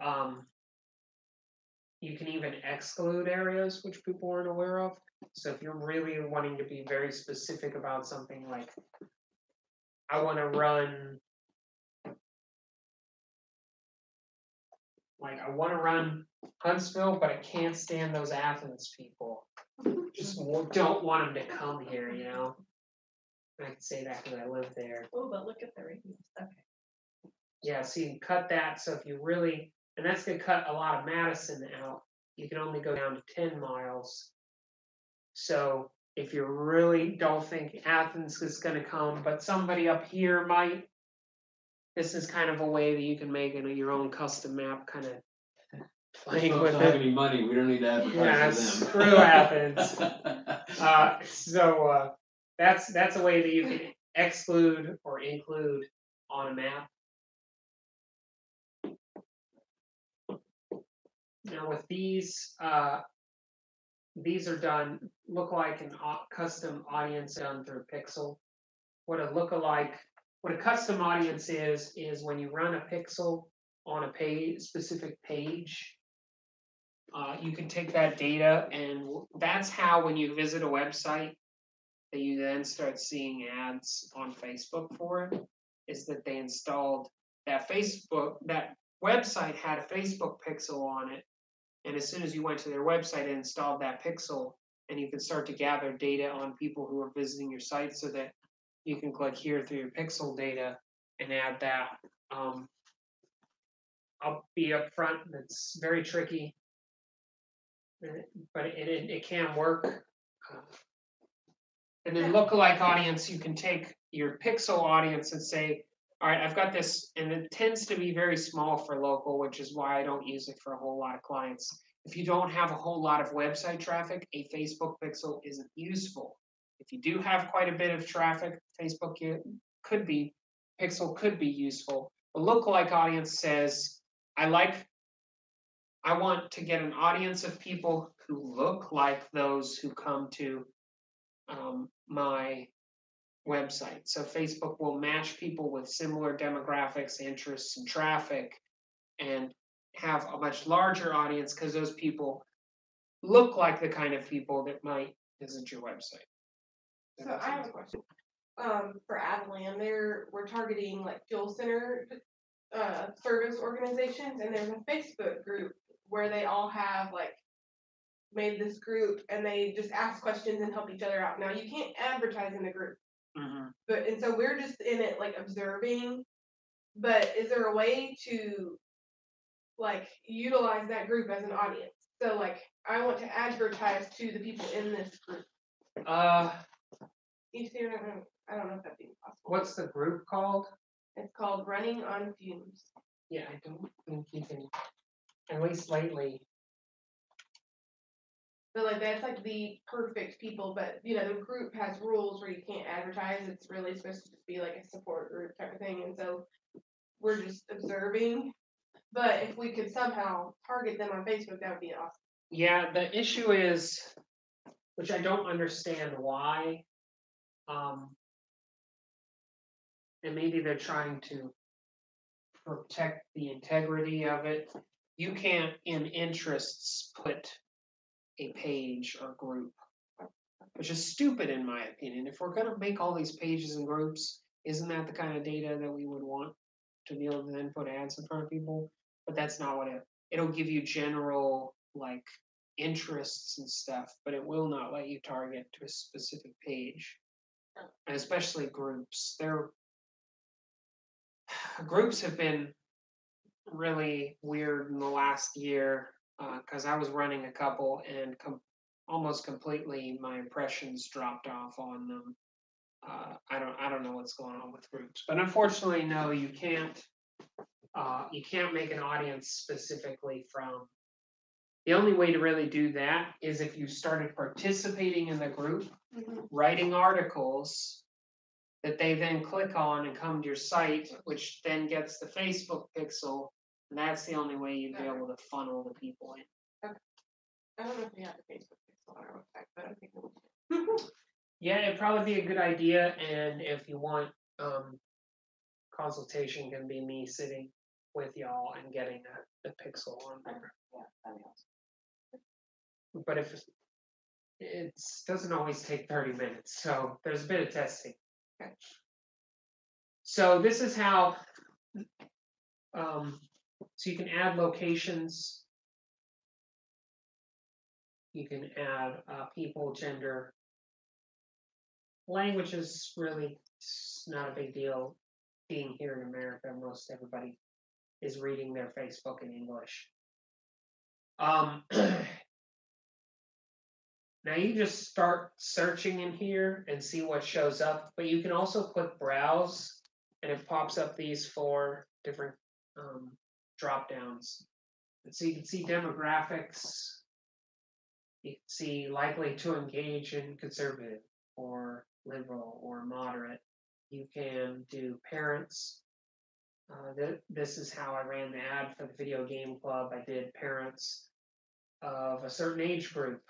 you can even exclude areas which people aren't aware of. So if you're really wanting to be very specific about something, like I want to run Huntsville, but I can't stand those Athens people. Just don't want them to come here, you know? I can say that because I live there. Oh, but look at the radius, okay. Yeah, so you can cut that, so if you really, and that's gonna cut a lot of Madison out, you can only go down to 10 miles. So if you really don't think Athens is gonna come, but somebody up here might, this is kind of a way that you can make your own custom map, kind of Those playing folks with don't have it. any money, we don't need to Yeah, advertise for them. screw Athens. That's a way that you can exclude or include on a map. Now with these are done, look like an custom audience done through Pixel. What a custom audience is when you run a pixel on a specific page, you can take that data, and that's how when you visit a website, that you then start seeing ads on Facebook for it, is that they installed that website had a Facebook pixel on it. And as soon as you went to their website and installed that pixel, and you can start to gather data on people who are visiting your site so that you can click here through your pixel data and add that. I'll be upfront, it's very tricky, but it can work. And then lookalike audience, you can take your pixel audience and say, all right, I've got this, and it tends to be very small for local, which is why I don't use it for a whole lot of clients. If you don't have a whole lot of website traffic, a Facebook pixel isn't useful. If you do have quite a bit of traffic, Facebook pixel could be useful. A lookalike audience says, I want to get an audience of people who look like those who come to my website. So Facebook will match people with similar demographics, interests, and traffic, and have a much larger audience because those people look like the kind of people that might visit your website. So I have a question. For Adelan, we're targeting like fuel center service organizations, and there's a Facebook group where they all have like made this group and they just ask questions and help each other out. Now you can't advertise in the group, and so we're just in it like observing. But is there a way to like utilize that group as an audience? So like I want to advertise to the people in this group. You see what I don't know if that'd be possible. What's the group called? It's called Running on Fumes. Yeah, I don't think you can, at least lately. But like that's like the perfect people, but you know the group has rules where you can't advertise. It's really supposed to just be like a support group type of thing, and so we're just observing. But if we could somehow target them on Facebook, that would be awesome. Yeah, the issue is, which I don't understand why, and maybe they're trying to protect the integrity of it. You can't, in interests, put a page or group, which is stupid in my opinion. If we're going to make all these pages and groups, isn't that the kind of data that we would want to be able to then put ads in front of people? But that's not what it'll give you general like interests and stuff, but it will not let you target to a specific page, and especially groups. Groups have been really weird in the last year because I was running a couple and almost completely my impressions dropped off on them. I don't know what's going on with groups, but unfortunately, no, you can't make an audience specifically from. The only way to really do that is if you started participating in the group, writing articles that they then click on and come to your site, which then gets the Facebook pixel, and that's the only way you'd be able to funnel the people in. Okay. I don't know if we have the Facebook pixel on our website, but I think we should. Yeah, it'd probably be a good idea, and if you want consultation, can be me sitting with y'all and getting the pixel on there. Yeah, that'd be awesome. But if it doesn't always take 30 minutes, so there's a bit of testing. Okay. So this is how, so you can add locations, you can add people, gender, language is really not a big deal. Being here in America, most everybody is reading their Facebook in English. Now you just start searching in here and see what shows up, but you can also click browse and it pops up these 4 different drop downs. And so you can see demographics, you can see likely to engage in conservative or liberal or moderate. You can do parents. This is how I ran the ad for the video game club. I did parents of a certain age group.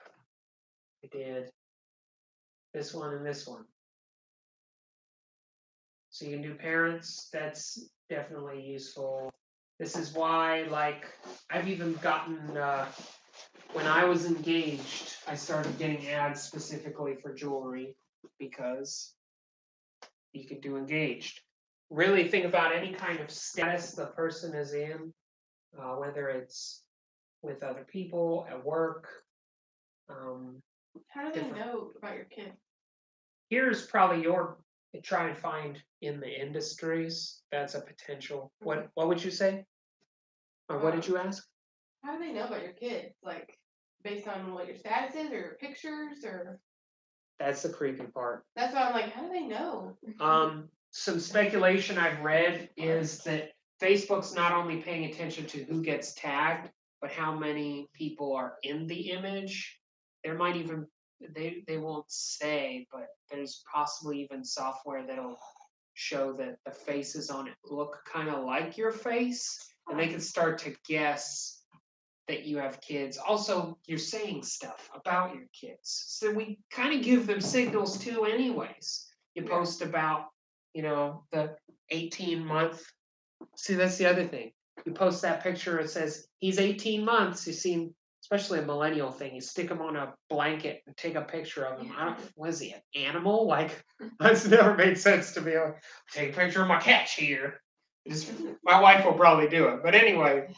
I did this one and this one. So you can do parents, that's definitely useful. This is why, like, I've even gotten, when I was engaged, I started getting ads specifically for jewelry because you could do engaged. Really think about any kind of status the person is in, whether it's with other people, at work. How do they Different. know about your kid? Here's probably your try and find in the industries. That's a potential. What would you say? Or what did you ask? How do they know about your kids? Like based on what your status is or your pictures or That's the creepy part. that's why I'm like, how do they know? Some speculation I've read is that Facebook's not only paying attention to who gets tagged, but how many people are in the image. There might even they won't say, but there's possibly even software that'll show that the faces on it look kind of like your face, and they can start to guess that you have kids. Also, you're saying stuff about your kids, so we kind of give them signals too, anyways. You post about, the 18-month. See, that's the other thing. You post that picture, it says he's 18 months. You see, especially a millennial thing, you stick him on a blanket and take a picture of him. Was he an animal? Like, that's never made sense to me. Like, take a picture of my cat here. My wife will probably do it. But anyway,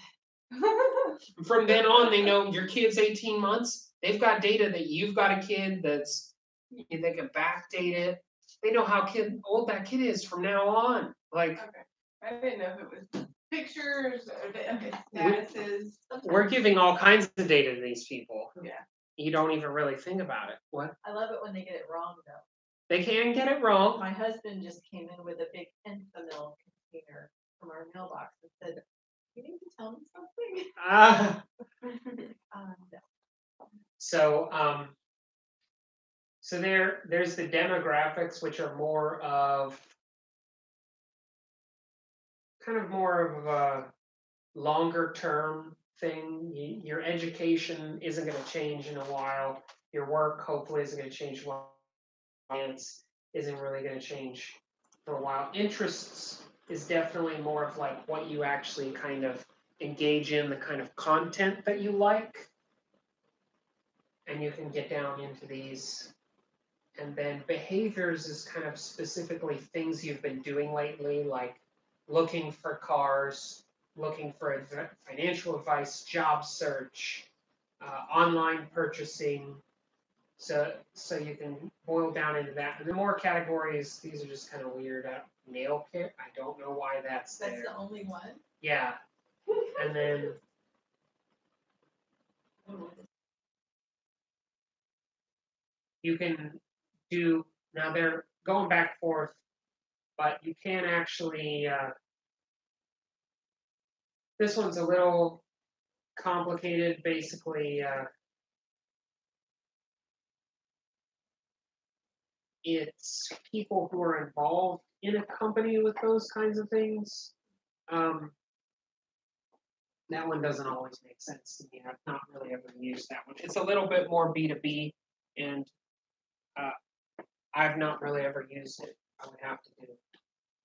from then on, they know your kid's 18 months. They've got data that you've got a kid that's, they can backdate it. They know how old that kid is from now on. Like, Okay. I didn't know if it was pictures or statuses. we're giving all kinds of data to these people. Yeah. You don't even really think about it. What? I love it when they get it wrong though. They can get it wrong. My husband just came in with a big Enfamil container from our mailbox and said, "You need to tell me something." No. So there's the demographics, which are more of a longer term thing. Your education isn't going to change in a while. Your work hopefully isn't going to change in a while. Finance isn't really going to change for a while. Interests is definitely more of like what you actually kind of engage in, the kind of content that you like. And you can get down into these. And then behaviors is kind of specifically things you've been doing lately, like looking for cars, looking for financial advice, job search, online purchasing. So you can boil down into that. And the more categories, these are just kind of weird. Nail kit, I don't know why that's there. That's the only one. Yeah. And then you can do, now they're going back and forth, but you can actually, this one's a little complicated. Basically, it's people who are involved in a company with those kinds of things. That one doesn't always make sense to me. I've not really ever used that one. It's a little bit more B2B, and I've not really ever used it. I would have to do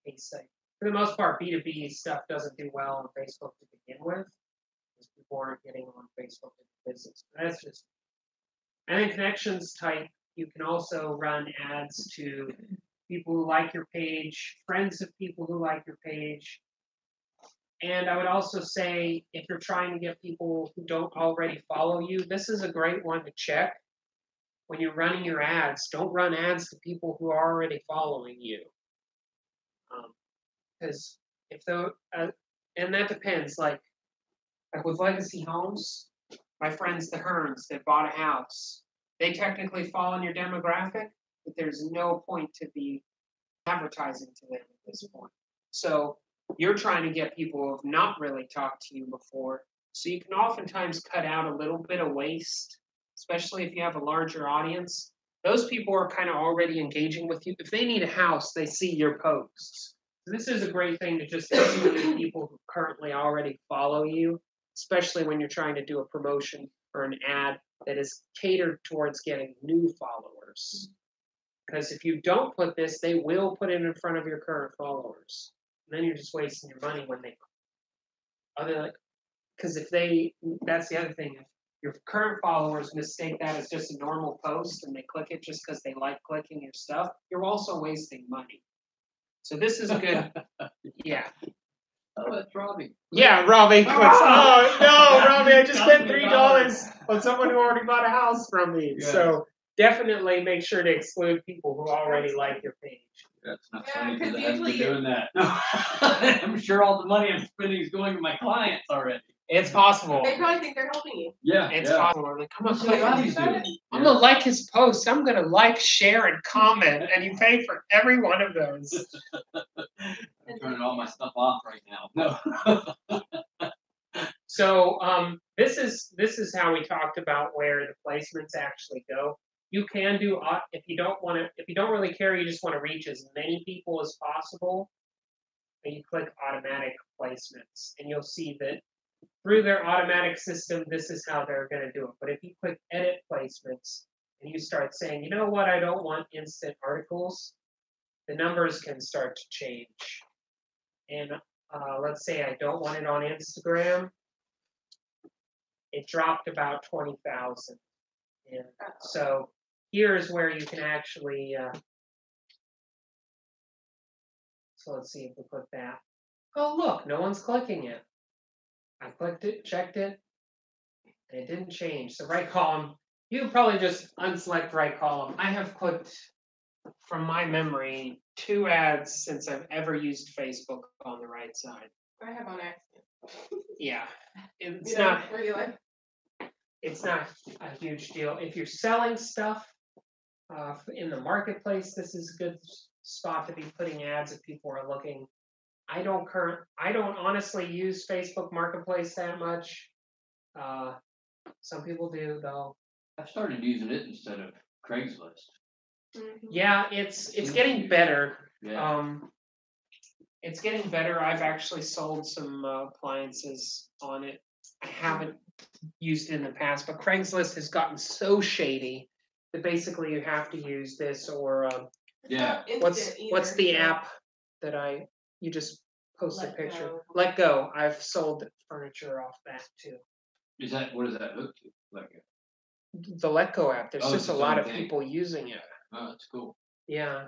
a site. For the most part, B2B stuff doesn't do well on Facebook to begin with, because people aren't getting on Facebook to do business. But that's just. And then connections type, you can also run ads to people who like your page, friends of people who like your page. And I would also say, if you're trying to get people who don't already follow you, this is a great one to check. when you're running your ads, don't run ads to people who are already following you. Because if the and that depends. Like with legacy homes, my friends the Hearns that bought a house, they technically fall in your demographic, but there's no point to be advertising to them at this point. So you're trying to get people who have not really talked to you before. So you can oftentimes cut out a little bit of waste, especially if you have a larger audience. Those people are kind of already engaging with you. If they need a house, they see your posts. So this is a great thing to just exclude people who currently already follow you, especially when you're trying to do a promotion or an ad that is catered towards getting new followers. Because if you don't put this, they will put it in front of your current followers. And then you're just wasting your money when they because that's the other thing. If your current followers mistake that as just a normal post and they click it just because they like clicking your stuff, you're also wasting money. So this is a good, yeah. Oh, that's Robbie. Yeah, Robbie clicks. Oh no, Robbie! I just spent $3 on someone who already bought a house from me. Yeah. So definitely make sure to exclude people who already like your page. That's not Yeah, funny because 'cause I haven't been usually doing that. I'm sure all the money I'm spending is going to my clients already. It's possible. They probably think they're helping you. Yeah, It's yeah. possible. I'm like, come on, That's what click. Robbie's doing. I'm gonna like his post. I'm gonna like, share, and comment, and you pay for every one of those. I'm turning all my stuff off right now. No. So this is how we talked about where the placements actually go. You can do if you don't really care, you just want to reach as many people as possible, and you click automatic placements, and you'll see that through their automatic system, this is how they're going to do it. But if you click edit placements and you start saying, you know what, I don't want instant articles, the numbers can start to change. And let's say I don't want it on Instagram. It dropped about 20,000. And so here's where you can actually, so let's see if we click that. Oh, look, no one's clicking it. I clicked it, checked it, and it didn't change. So right column, you can probably just unselect right column. I have clicked, from my memory, 2 ads since I've ever used Facebook on the right side. I have on accident. Yeah, it's You know, not. where you like, It's not a huge deal. If you're selling stuff in the marketplace, this is a good spot to be putting ads if people are looking. I don't honestly use Facebook Marketplace that much. Some people do though. I've started using it instead of Craigslist. Yeah, it's getting better. Yeah. It's getting better. I've actually sold some appliances on it. I haven't used it in the past, but Craigslist has gotten so shady that basically you have to use this or Yeah. what's the app that you just post a Let picture. Go. Let Go. I've sold furniture off that too. What is that hooked to? Like, The Let Go app. There's Oh, just it's a its lot own of thing. people using it. oh, that's cool. Yeah.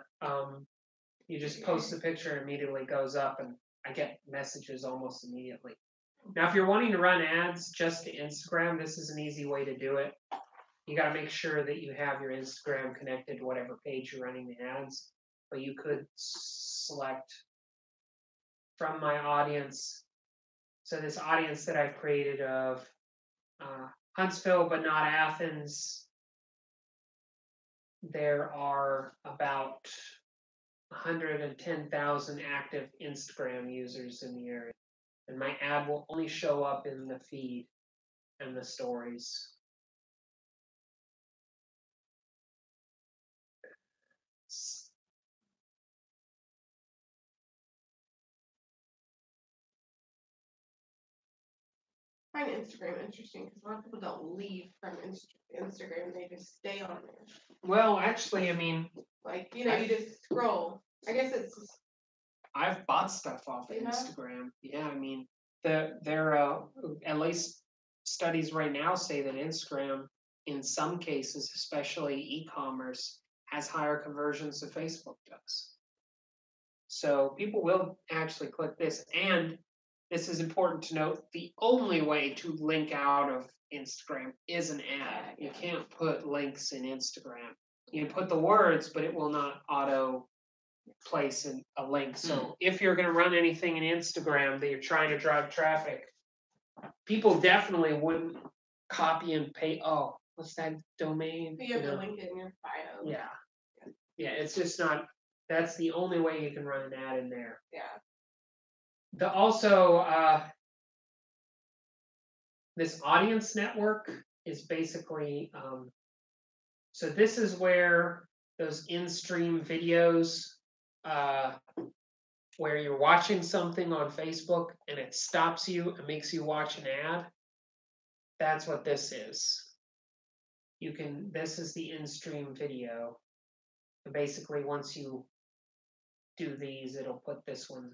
You just post the picture and immediately goes up, and I get messages almost immediately. Now, if you're wanting to run ads just to Instagram, this is an easy way to do it. You got to make sure that you have your Instagram connected to whatever page you're running the ads. But you could select from my audience. So this audience that I've created of Huntsville, but not Athens, there are about 110,000 active Instagram users in the area. And my ad will only show up in the feed and the stories. I find Instagram interesting because a lot of people don't leave from Instagram; they just stay on there. Well, actually, I mean, Like you just scroll. I guess it's I've bought stuff off of You have? Instagram. Yeah, I mean, there at least studies right now say that Instagram, in some cases, especially e-commerce, has higher conversions than Facebook does. So people will actually click this, and this is important to note, the only way to link out of Instagram is an ad. You can't put links in Instagram. You can put the words, but it will not auto place a link. So if you're going to run anything in Instagram that you're trying to drive traffic, people definitely wouldn't copy and paste. Oh, what's that domain? You have to link it in your bio. Yeah. Yeah, it's just not, that's the only way you can run an ad in there. Yeah. Also, this audience network is basically, so this is where those in-stream videos, where you're watching something on Facebook and it stops you and makes you watch an ad. That's what this is. This is the in-stream video. And basically, once you do these, it'll put this one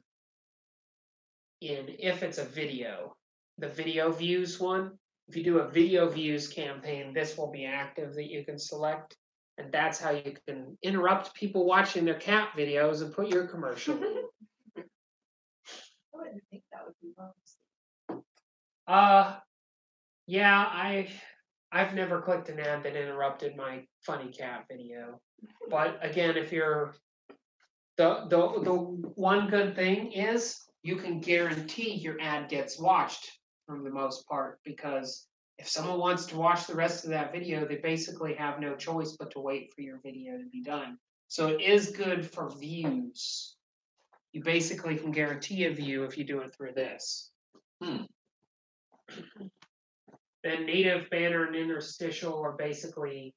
in, if it's a video. The video views one, if you do a video views campaign, this will be active that you can select. And that's how you can interrupt people watching their cat videos and put your commercial in. I wouldn't think that would be wrong. Yeah, I've never clicked an ad that interrupted my funny cat video. But again, if you're the one good thing is you can guarantee your ad gets watched for the most part, because if someone wants to watch the rest of that video, they basically have no choice but to wait for your video to be done. So it is good for views. You basically can guarantee a view if you do it through this. Then native, banner, and interstitial are basically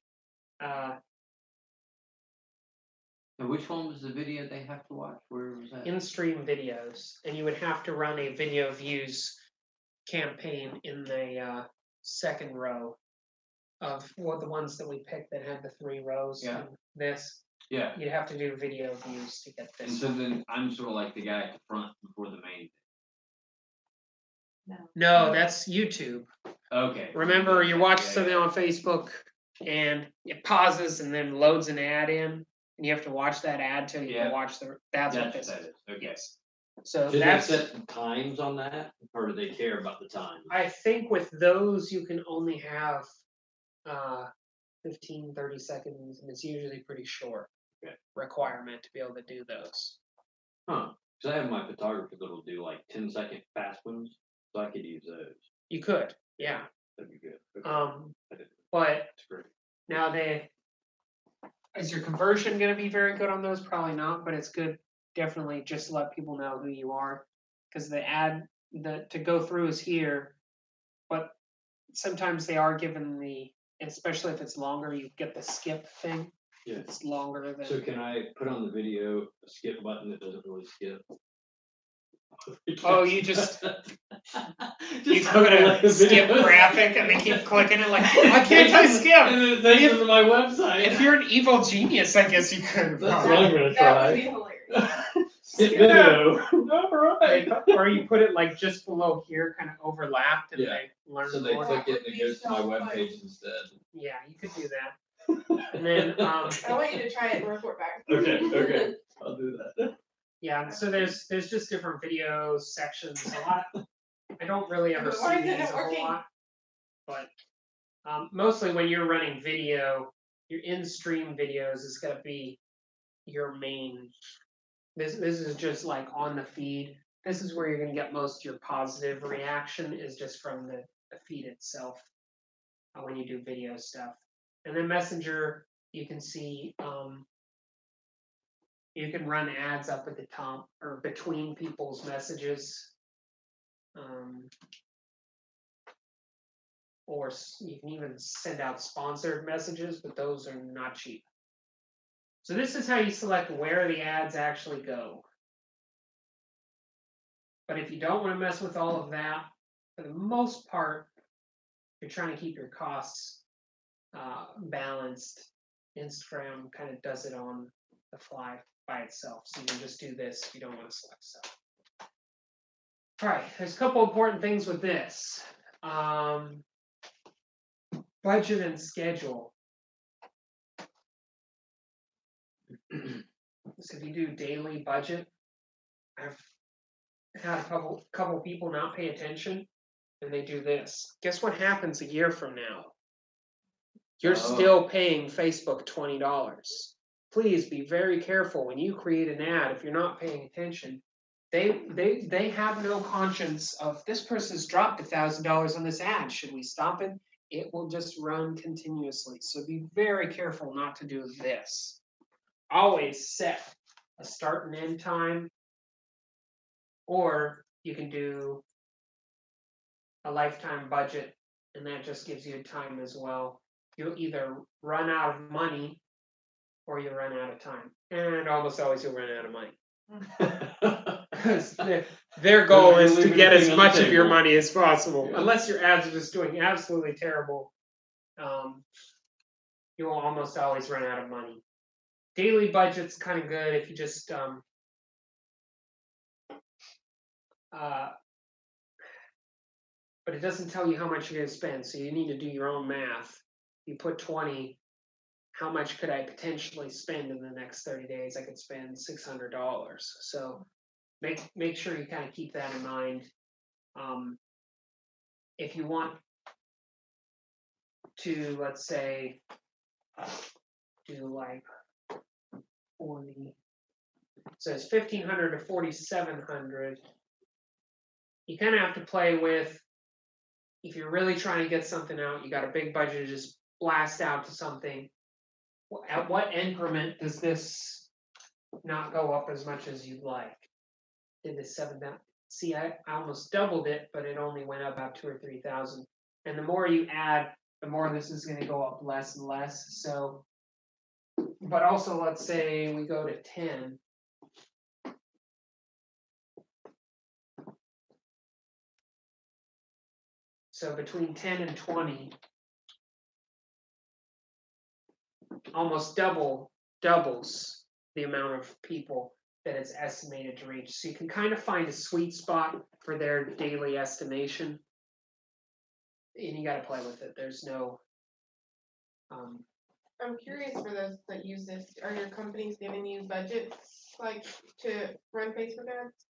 And which one was the video they have to watch? Where was that? in-stream videos, and you would have to run a video views campaign in the second row of the ones that we picked that had the 3 rows. Yeah. And this, Yeah. you'd have to do video views to get And this. so then I'm sort of like the guy at the front before the main. No, that's YouTube. Okay. Remember, you watch Yeah, something yeah. on Facebook and it pauses and then loads an ad in, and you have to watch that ad till you Yeah. can watch that's what this that is. is. Okay. Yes. So Do they that's, set times on that, or do they care about the time? I think with those you can only have 15, 30 seconds, and it's usually pretty short. Okay. Requirement to be able to do those. Huh. Because I have my photographer that'll do like 10-second fast ones, so I could use those. You could, yeah. That'd be good. Okay. I did. But That's great. now is your conversion going to be very good on those? Probably not, but it's good. Definitely just to let people know who you are, because the ad to go through is here, but sometimes they are given especially if it's longer, you get the skip thing. Yeah. It's longer than. So can I put on the video a skip button that doesn't really skip? Oh, you just you Just put a like the skip videos. graphic and they keep clicking it like, why can't I skip? And then it takes them to my website. If you're an evil genius, I guess you could. That's what I'm gonna That would be try. hilarious. Skip video. Alright. Or you put it like just below here, kind of overlapped, and Yeah. they learn So they more. click it and it goes to my webpage instead. Yeah, you could do that. And then, I want you to try it and report back. Okay. I'll do that. yeah, so there's just different video sections. A lot. I don't really ever Why see isn't these it a whole working? lot, but mostly when you're running video, your in-stream videos is gonna be your main. This is just like on the feed. This is where you're gonna get most of your positive reaction, is just from the feed itself when you do video stuff. And then Messenger, you can see you can run ads up at the top or between people's messages. Or you can even send out sponsored messages, but those are not cheap. So this is how you select where the ads actually go. But if you don't want to mess with all of that, for the most part, you're trying to keep your costs balanced. Instagram kind of does it on the fly by itself. So you can just do this if you don't want to select stuff. All right, there's a couple important things with this. Budget and schedule. So if you do daily budget, I've had a couple people not pay attention, and they do this. Guess what happens a year from now? You're still paying Facebook $20. Please be very careful when you create an ad. If you're not paying attention, they have no conscience of this person's dropped $1,000 on this ad. Should we stop it? It will just run continuously. So be very careful not to do this. Always set a start and end time, or you can do a lifetime budget, and that just gives you time as well. You'll either run out of money or you run out of time. And almost always you'll run out of money. Because their goal is to get as much of your money as possible. Yeah. Unless your ads are just doing absolutely terrible, you will almost always run out of money. Daily budget's kind of good if you just but it doesn't tell you how much you're going to spend, so you need to do your own math. You put 20, how much could I potentially spend in the next 30 days? I could spend $600. So make sure you kind of keep that in mind. If you want to, let's say, do like 40, so it's 1,500 to 4,700. You kind of have to play with, if you're really trying to get something out, you got a big budget to just blast out to something. At what increment does this not go up as much as you'd like? Did this 7,000? See, I almost doubled it, but it only went up about 2,000 or 3,000. And the more you add, the more this is going to go up less and less. So, but also let's say we go to 10. So between 10 and 20, almost doubles the amount of people that it's estimated to reach. So you can kind of find a sweet spot for their daily estimation. And you got to play with it. There's no... I'm curious for those that use this. Are your companies giving you budgets like to run Facebook ads?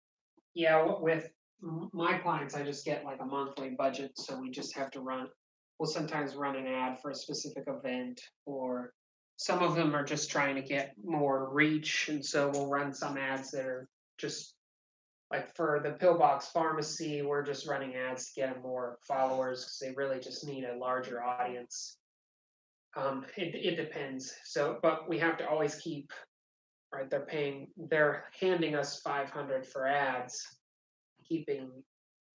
Yeah, with my clients, I just get like a monthly budget. So we just have to we'll sometimes run an ad for a specific event, or some of them are just trying to get more reach. And so we'll run some ads that are just like for the Pillbox Pharmacy, we're just running ads to get them more followers because they really just need a larger audience. It depends. So, but we have to always keep, right? They're handing us 500 for ads, keeping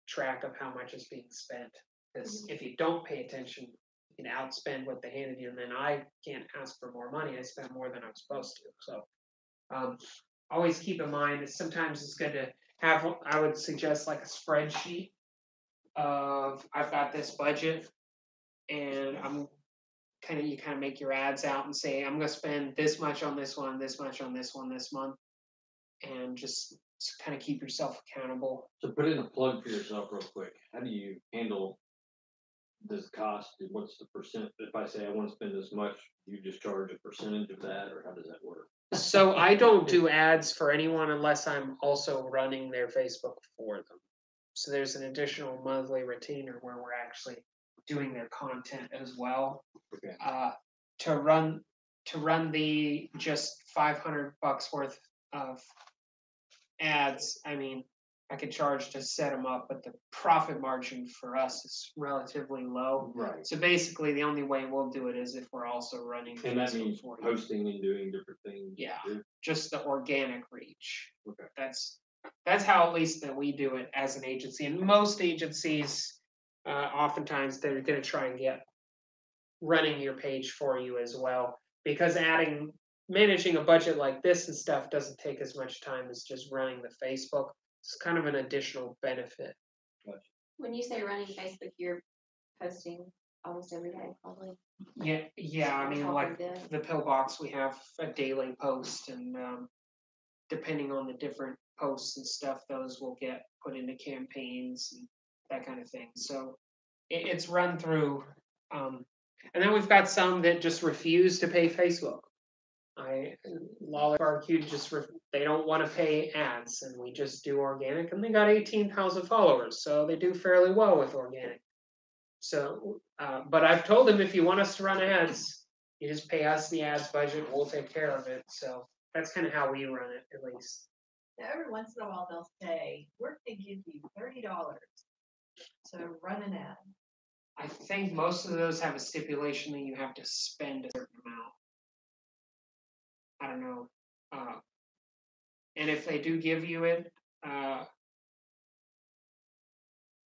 track of how much is being spent. Because if you don't pay attention, you can outspend what they handed you, and then I can't ask for more money. I spend more than I'm supposed to. So, always keep in mind that sometimes it's good to have. I would suggest like a spreadsheet of I've got this budget, and you kind of make your ads out and say, I'm going to spend this much on this one, this much on this one this month, and just kind of keep yourself accountable. So put in a plug for yourself real quick. How do you handle this cost? What's the percent? If I say I want to spend this much, you just charge a percentage of that, or how does that work? So I don't do ads for anyone unless I'm also running their Facebook for them. So there's an additional monthly retainer where we're actually doing their content as well. Okay. To run the just $500 worth of ads, I mean, I could charge to set them up, but the profit margin for us is relatively low. Right. So basically, the only way we'll do it is if we're also running. And that means posting and doing different things. Yeah, just the organic reach. Okay. That's how at least that we do it as an agency. And most agencies, oftentimes they're going to try and get running your page for you as well, because managing a budget like this and stuff doesn't take as much time as just running the Facebook. It's kind of an additional benefit. When you say running Facebook, you're posting almost every day, probably. Yeah. I mean, like the Pillbox, we have a daily post, and depending on the different posts and stuff, those will get put into campaigns and that kind of thing. So it's run through. And then we've got some that just refuse to pay Facebook. Lolly Barbecue they don't want to pay ads, and we just do organic, and they got 18,000 followers, so they do fairly well with organic. So, but I've told them if you want us to run ads, you just pay us the ads budget, we'll take care of it. So that's kind of how we run it, at least. Now, every once in a while, they'll say, we're gonna give you $30 to run an ad. I think most of those have a stipulation that you have to spend a certain amount. I don't know. And if they do give you it,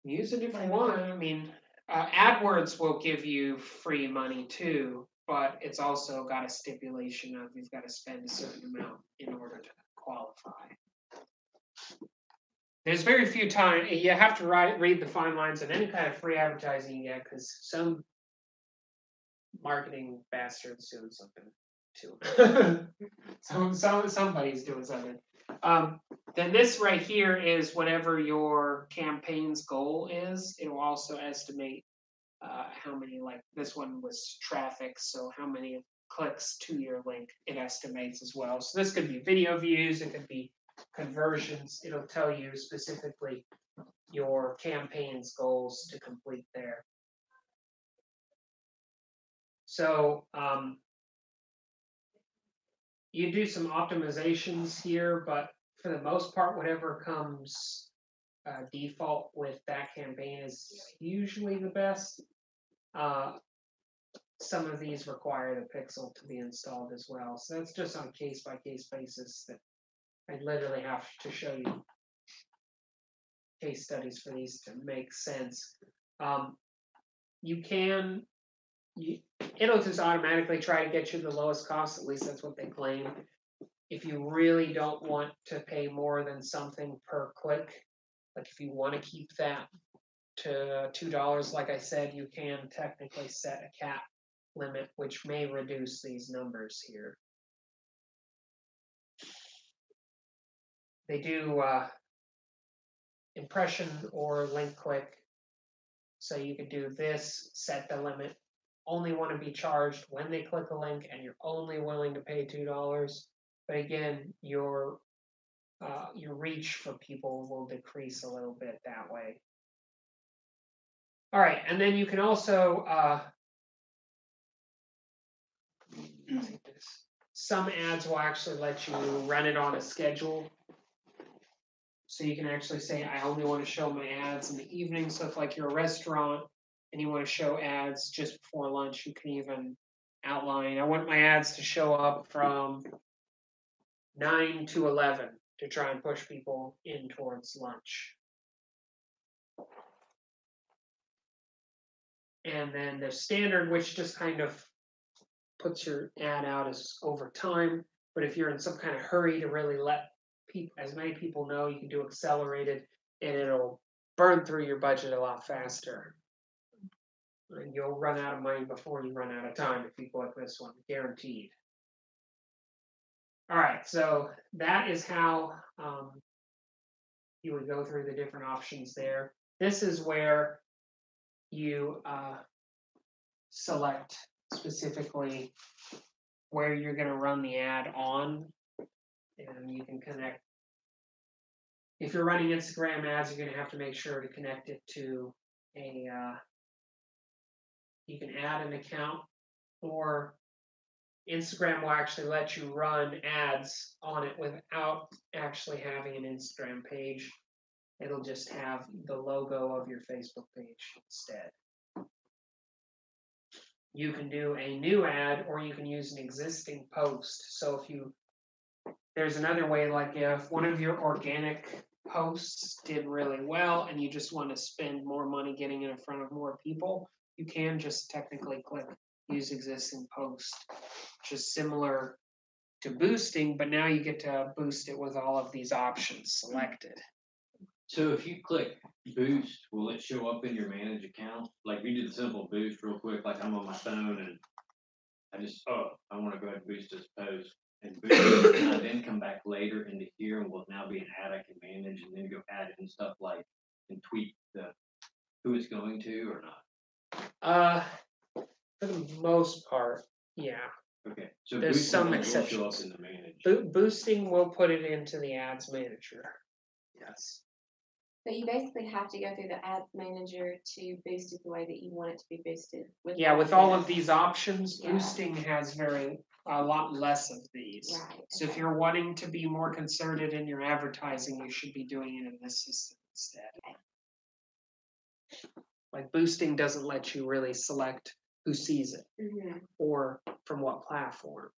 use it if you want. I mean, AdWords will give you free money too, but it's also got a stipulation of you've got to spend a certain amount in order to qualify. There's very few times you have to read the fine lines of any kind of free advertising you get, because some marketing bastard's doing something too. Somebody's doing something. Then this right here is whatever your campaign's goal is. It will also estimate how many, like this one was traffic, so how many clicks to your link it estimates as well. So this could be video views, it could be conversions. It'll tell you specifically your campaign's goals to complete there. So you do some optimizations here, but for the most part, whatever comes default with that campaign is usually the best. Some of these require the pixel to be installed as well. So that's just on case-by-case basis that I literally have to show you case studies for these to make sense. It'll just automatically try to get you the lowest cost, at least that's what they claim. If you really don't want to pay more than something per click, like if you want to keep that to $2, like I said, you can technically set a cap limit, which may reduce these numbers here. They do impression or link click. So you could do this, set the limit, only want to be charged when they click a link, and you're only willing to pay $2. But again, your reach for people will decrease a little bit that way. All right, and then you can also some ads will actually let you run it on a schedule. So you can actually say, I only want to show my ads in the evening. So if like you're a restaurant and you want to show ads just before lunch, you can even outline, I want my ads to show up from 9 to 11 to try and push people in towards lunch. And then the standard, which just kind of puts your ad out as over time. But if you're in some kind of hurry to really let as many people know, you can do accelerated, and it'll burn through your budget a lot faster. And you'll run out of money before you run out of time if you click this one, guaranteed. All right, so that is how you would go through the different options there. This is where you select specifically where you're going to run the ad on, and you can connect. If you're running Instagram ads, you're going to have to make sure to connect it to a, you can add an account, or Instagram will actually let you run ads on it without actually having an Instagram page. It'll just have the logo of your Facebook page instead. You can do a new ad, or you can use an existing post. So there's another way, like if one of your organic posts did really well and you just want to spend more money getting it in front of more people, you can just technically click use existing post, which is similar to boosting, but now you get to boost it with all of these options selected. So if you click boost, will it show up in your manage account? Like we did the simple boost real quick, like I'm on my phone and I want to go ahead and boost this post and boost, and I then come back later into here and will now be an ad I can manage, and then go add in stuff like and tweak who it's going to or not. For the most part, yeah. Okay, so There's boosting some will show up exceptions. in the manage. Boosting will put it into the ads manager. Yes. But you basically have to go through the ads manager to boost it the way that you want it to be boosted. Yeah, with all of this. these options, Yeah. boosting has a lot less of these. Right. So if okay. you're wanting to be more concerted in your advertising, you should be doing it in this system instead. Like boosting doesn't let you really select who sees it, Mhm. or from what platform,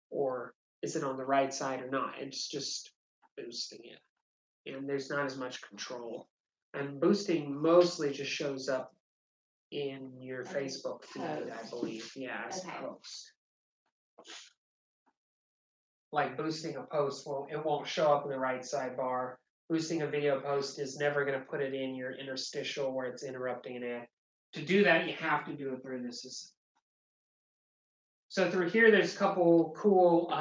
or is it on the right side or not. It's just boosting it. And there's not as much control. And boosting mostly just shows up in your As a Facebook feed, I post. believe. Yeah, as a Okay. post. Like boosting a post it won't show up in the right sidebar. Boosting a video post is never going to put it in your interstitial where it's interrupting an ad. To do that, you have to do it through this system. So through here, there's a couple cool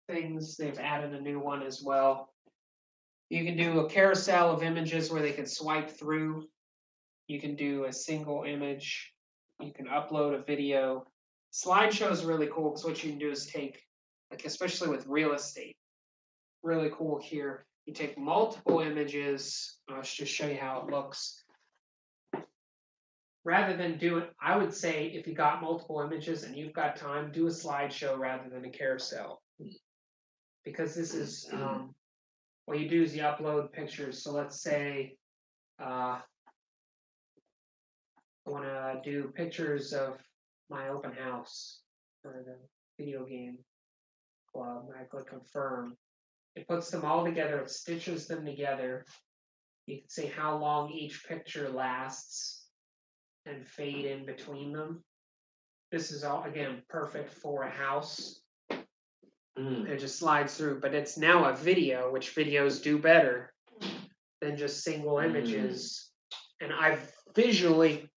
things. They've added a new one as well. You can do a carousel of images where they can swipe through. You can do a single image. You can upload a video. Slideshow is really cool because what you can do is take, like especially with real estate, really cool here. You take multiple images. Let's just show you how it looks. Rather than do it, I would say if you got multiple images and you've got time, do a slideshow rather than a carousel. Because this is, what you do is you upload pictures. So let's say I want to do pictures of my open house for the video game club. I click confirm. It puts them all together. It stitches them together. You can see how long each picture lasts and fade in between them. This is all, again, perfect for a house. It just slides through, but it's now a video, which videos do better than just single images. And I visually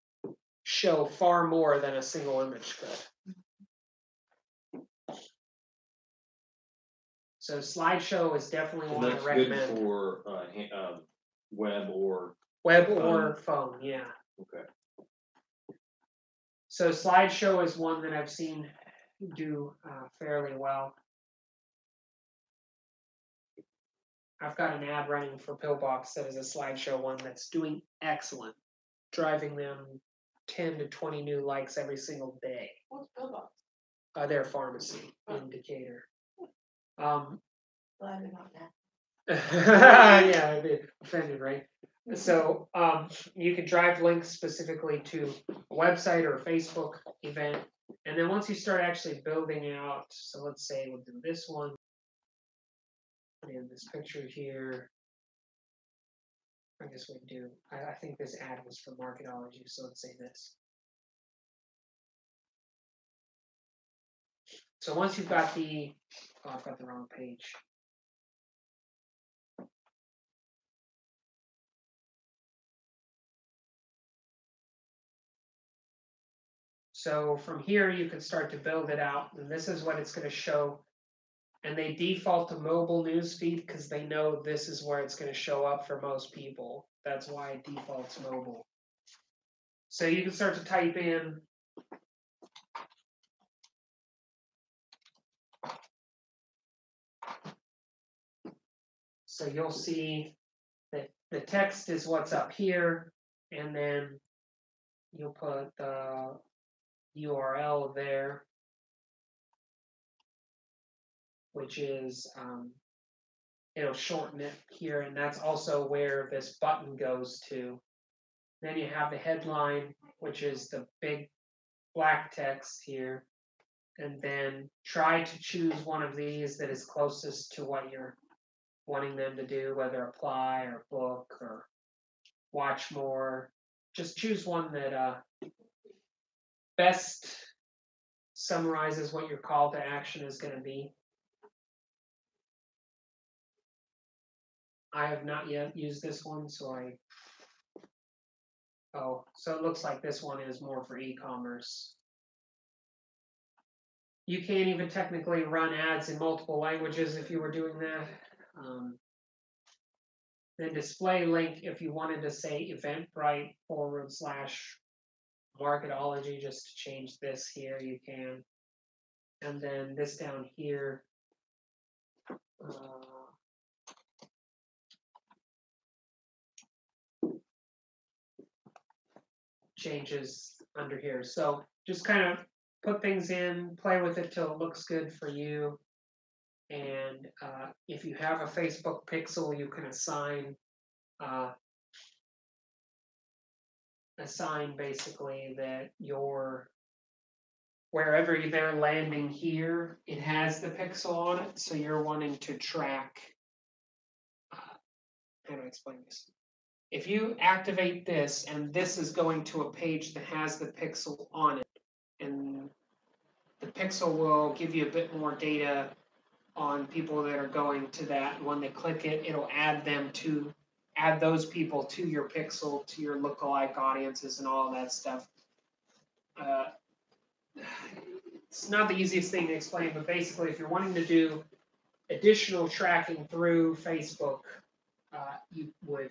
show far more than a single image could. So slideshow is definitely And one I that's recommend. good for web or Web or phone, yeah. okay. So slideshow is one that I've seen do fairly well. I've got an ad running for Pillbox that is a slideshow one that's doing excellent, driving them 10 to 20 new likes every single day. What's Pillbox? Their pharmacy indicator. Glad they're not that. Yeah, I'd be offended, right? So you can drive links specifically to a website or a Facebook event. And then once you start actually building out, so let's say we'll do this one. And this picture here. I guess we do. I think this ad was for Marketology, so let's say this. So once you've got I've got the wrong page. So from here, you can start to build it out, and this is what it's going to show. And they default to mobile newsfeed because they know this is where it's going to show up for most people. That's why it defaults mobile. So you can start to type in so you'll see that the text is what's up here, and then you'll put the URL there, which is, it'll shorten it here, and that's also where this button goes to. Then you have the headline, which is the big black text here, and then try to choose one of these that is closest to what you're wanting them to do, whether apply or book or watch more. Just choose one that best summarizes what your call to action is going to be. I have not yet used this one, so so it looks like this one is more for e-commerce. You can't even technically run ads in multiple languages if you were doing that. Then display link, if you wanted to say Eventbrite /Marketology, just to change this here, you can. And then this down here. Changes under here. So just kind of put things in, play with it till it looks good for you. And if you have a Facebook pixel, you can assign basically that your wherever they're landing here, it has the pixel on it. So you're wanting to track. How do I explain this? If you activate this and this is going to a page that has the pixel on it, and the pixel will give you a bit more data on people that are going to that. And when they click it, it'll add those people to your pixel, to your lookalike audiences and all of that stuff. It's not the easiest thing to explain, but basically if you're wanting to do additional tracking through Facebook, you would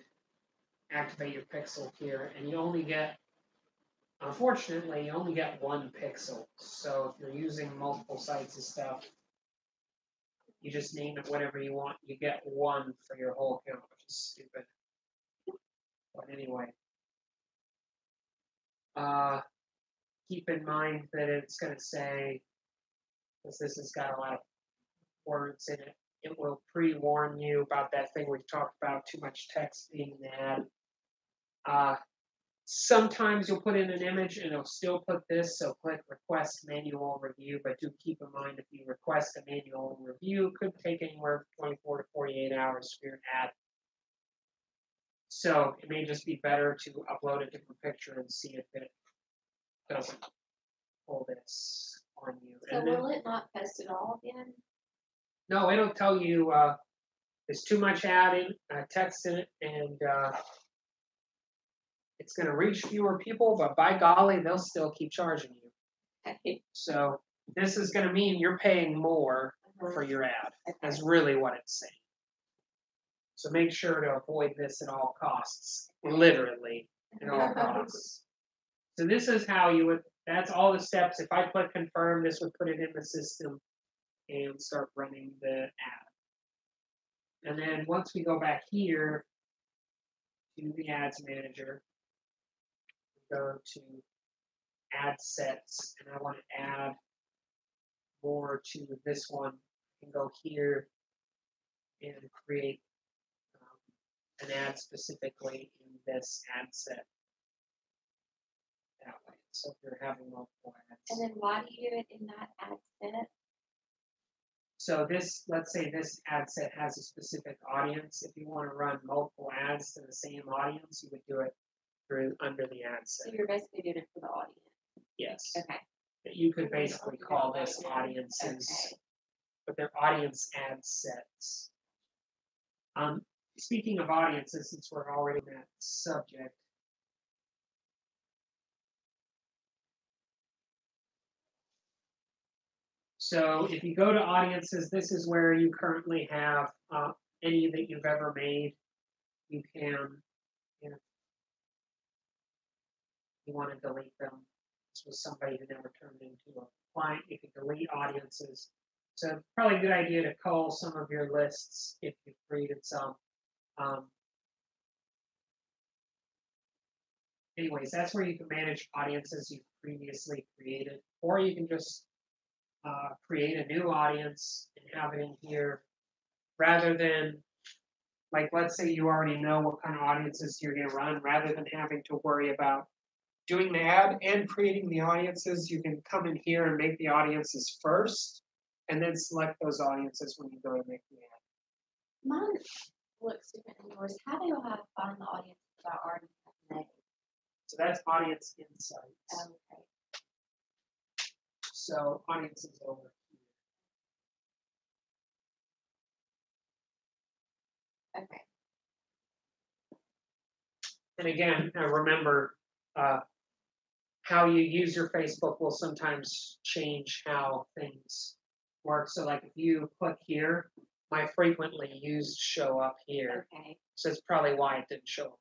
activate your pixel here, and you only get, unfortunately, you only get one pixel. So if you're using multiple sites and stuff, you just name it whatever you want. You get one for your whole account, which is stupid. But anyway, keep in mind that it's going to say, because this has got a lot of words in it, it will pre-warn you about that thing we've talked about, too much text being an ad. Sometimes you'll put in an image and it'll still put this, so click request manual review, but do keep in mind if you request a manual review, it could take anywhere from 24 to 48 hours for your ad. So it may just be better to upload a different picture and see if it doesn't pull this on you. So And then, will it not post at all again? no, it'll tell you there's too much text in it, and it's going to reach fewer people, but by golly, they'll still keep charging you. Okay. So this is going to mean you're paying more for your ad. That's really what it's saying. So make sure to avoid this at all costs, literally at all costs. So this is how you would, that's all the steps. If I click confirm, this would put it in the system and start running the ad. And then once we go back here to the ads manager, go to ad sets, and I want to add more to this one. I can go here and create an ad specifically in this ad set that way. So if you're having multiple ads. And then why do you do it in that ad set? So this, let's say this ad set has a specific audience. If you want to run multiple ads to the same audience, you would do it through under the ad So set. you're basically doing it for the audience. Yes. Okay. But you could basically call this audiences, Okay. but they're audience ad sets. Speaking of audiences, since we're already in that subject, so if you go to audiences, this is where you currently have any that you've ever made. You can, if you want to delete them. This was somebody who never turned into a client. You can delete audiences. So probably a good idea to cull some of your lists if you've created some. Anyways, that's where you can manage audiences you've previously created, or you can just create a new audience and have it in here, rather than, like, let's say you already know what kind of audiences you're going to run, rather than having to worry about doing the ad and creating the audiences, you can come in here and make the audiences first, and then select those audiences when you go to make the ad. Mine looks different than yours. How do I find the audience that I already have made? So that's audience insights. Okay. So audiences over here. Okay. And again, remember, how you use your Facebook will sometimes change how things work. So like if you click here, my frequently used show up here. Okay. So that's probably why it didn't show up.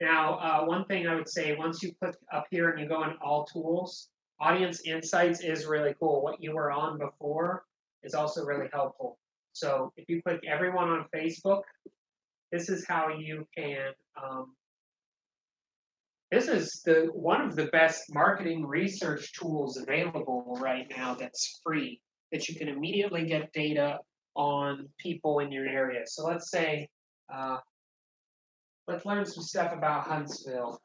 Now, one thing I would say, once you click up here and you go in all tools, Audience insights is really cool. What you were on before is also really helpful. So if you click everyone on Facebook, this is how you can. This is one of the best marketing research tools available right now that's free, that you can immediately get data on people in your area. So let's say, let's learn some stuff about Huntsville.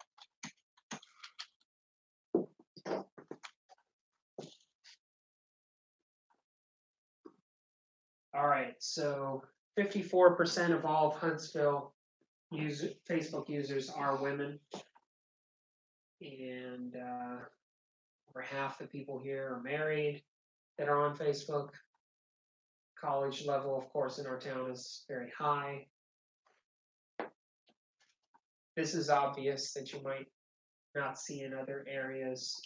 All right, so 54% of all of Huntsville Facebook users are women. And over half the people here are married that are on Facebook. College level, of course, in our town is very high. This is obvious that you might not see in other areas.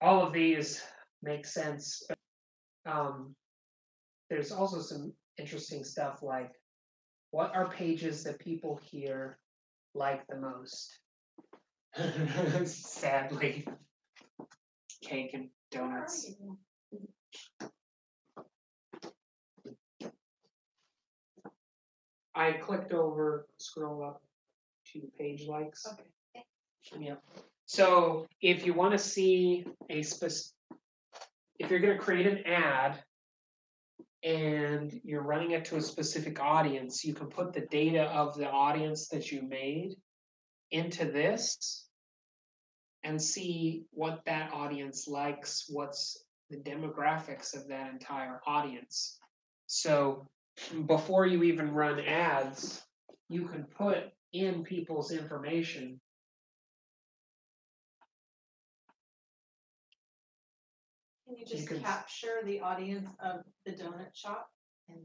All of these make sense. There's also some interesting stuff like, what are pages that people here like the most? Sadly, cake and donuts. I clicked over, scroll up to page likes. Okay. Yeah. So if you want to see if you're going to create an ad and you're running it to a specific audience, you can put the data of the audience that you made into this and see what that audience likes, what's the demographics of that entire audience. So before you even run ads, you can put in people's information. Can you just capture the audience of the donut shop and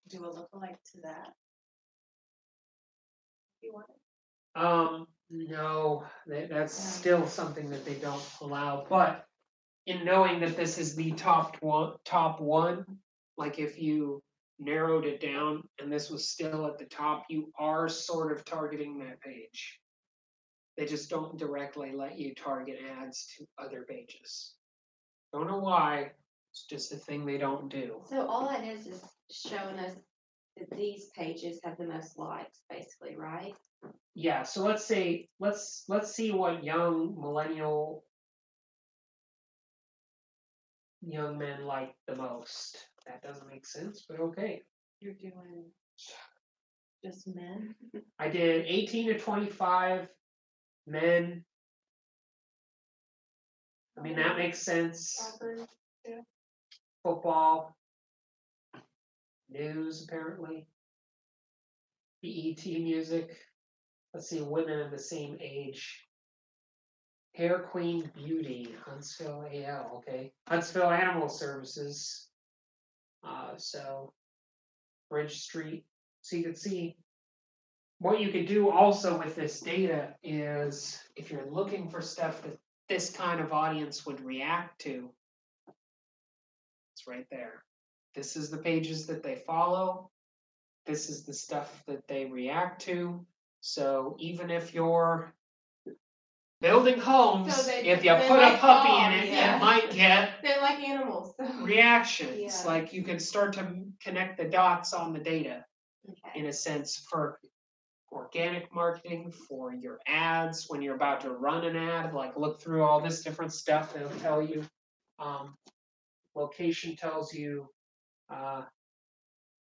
do a lookalike to that? You want it? No, that's still something that they don't allow. But in knowing that this is the top one, like if you narrowed it down and this was still at the top, you are sort of targeting that page. They just don't directly let you target ads to other pages. Don't know why, it's just a thing they don't do. So all that is showing us that these pages have the most likes, basically, right? Yeah, so let's see what young men like the most. That doesn't make sense, but okay. You're doing just men? I did 18 to 25 men. I mean, that makes sense. Soccer, yeah. Football, news, apparently. BET music. Let's see, women of the same age. Hair Queen Beauty, Huntsville AL, okay. Huntsville Animal Services. So, Bridge Street. So you can see what you can do also with this data is if you're looking for stuff that this kind of audience would react to, it's right there. This is the pages that they follow. This is the stuff that they react to. So even if you're building homes, So if you they put a like puppy dogs, in it, yeah. it might get They like animals. So. reactions. Yeah. Like you can start to connect the dots on the data Okay. in a sense for organic marketing, for your ads, when you're about to run an ad, like look through all this different stuff, it'll tell you. Location tells you, for